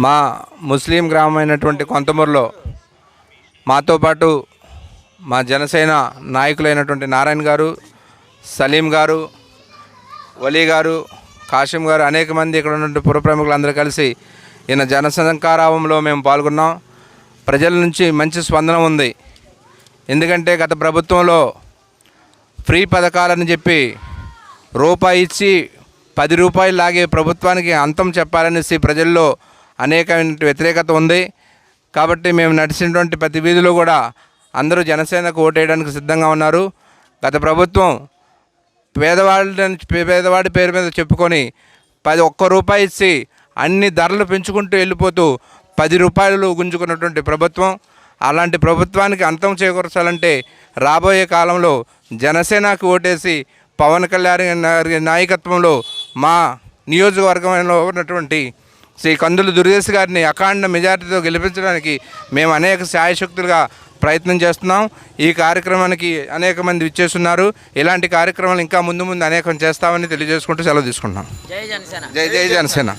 మా ముస్లిం గ్రామం అయినటువంటి కొంతమూరులో మాతో పాటు మా జనసేన నాయకులైనటువంటి నారాయణ గారు, సలీం గారు, వలీ గారు, కాశీం గారు, అనేక మంది ఇక్కడ ఉన్నటువంటి పుర ప్రముఖులందరూ కలిసి ఈయన జనసంకారావంలో మేము పాల్గొన్నాం. ప్రజల నుంచి మంచి స్పందన ఉంది. ఎందుకంటే గత ప్రభుత్వంలో ఫ్రీ పథకాలని చెప్పి రూపాయి ఇచ్చి 10 రూపాయలు లాగే ప్రభుత్వానికి అంతం చెప్పాలనేసి ప్రజల్లో అనేక వ్యతిరేకత ఉంది. కాబట్టి మేము నడిచినటువంటి ప్రతి వీధిలో కూడా అందరూ జనసేనకు ఓటేయడానికి సిద్ధంగా ఉన్నారు. గత ప్రభుత్వం పేదవాడి పేరు మీద చెప్పుకొని 1 రూపాయి ఇచ్చి అన్ని ధరలు పెంచుకుంటూ వెళ్ళిపోతూ 10 రూపాయలు గుంజుకున్నటువంటి ప్రభుత్వం. అలాంటి ప్రభుత్వానికి అంతం చేకూర్చాలంటే రాబోయే కాలంలో జనసేనకు ఓటేసి పవన్ కళ్యాణ్ గారి నాయకత్వంలో మా నియోజకవర్గంలో ఉన్నటువంటి శ్రీ కందులు దుర్గేష్ గారిని అఖండ మెజార్టీతో గెలిపించడానికి మేము అనేక శాయశక్తులుగా ప్రయత్నం చేస్తున్నాం. ఈ కార్యక్రమానికి అనేక మంది విచ్చేస్తున్నారు. ఇలాంటి కార్యక్రమాలు ఇంకా ముందు ముందు అనేకం చేస్తామని తెలియజేసుకుంటూ సెలవు తీసుకుంటున్నాం. జై జై జనసేన.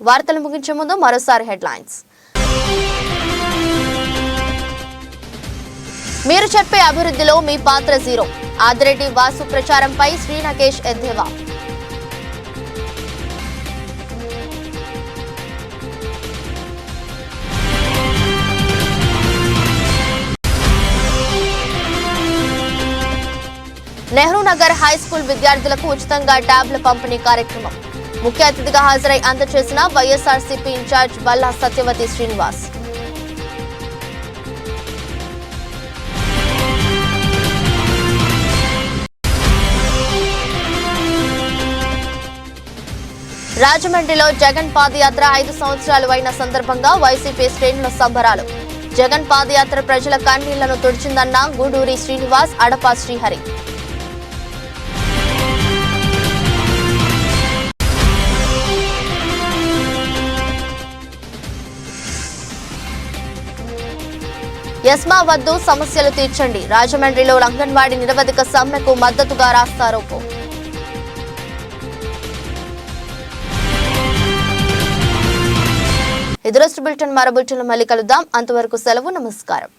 వార్తలు ముగించే ముందు మరోసారి హెడ్లైన్స్. మీరు చెప్పే అభివృద్ధిలో మీ పాత్ర జీరో. ఆదిరెడ్డి వాసు ప్రచారంపై శ్రీనకేష్ ఎద్దేవా. నెహ్రూ నగర్ హై స్కూల్ విద్యార్థులకు ఉచితంగా ట్యాబ్ల పంపిణీ కార్యక్రమం. ముఖ్య అతిథిగా హాజరై అందజేసిన వైఎస్ఆర్సీపీ ఇన్ఛార్జ్ బల్లా సత్యవతి శ్రీనివాస్. రాజమండ్రిలో జగన్ పాదయాత్ర 5 సంవత్సరాలు అయిన సందర్భంగా వైసీపీ శ్రేణుల సంబరాలు. జగన్ పాదయాత్ర ప్రజల కన్నీళ్లను తుడిచిందన్న గూడూరి శ్రీనివాస్, అడపా శ్రీహరి. యస్మా వద్దు, సమస్యలు తీర్చండి. రాజమండ్రిలో అంగన్వాడీ నిరవధిక సమ్మెకు మద్దతుగా రాస్తారోకో. ఎదురొస్తు బులెటిన్ మరో బులెటిన్ మళ్ళీ కలుద్దాం. అంతవరకు సెలవు. నమస్కారం.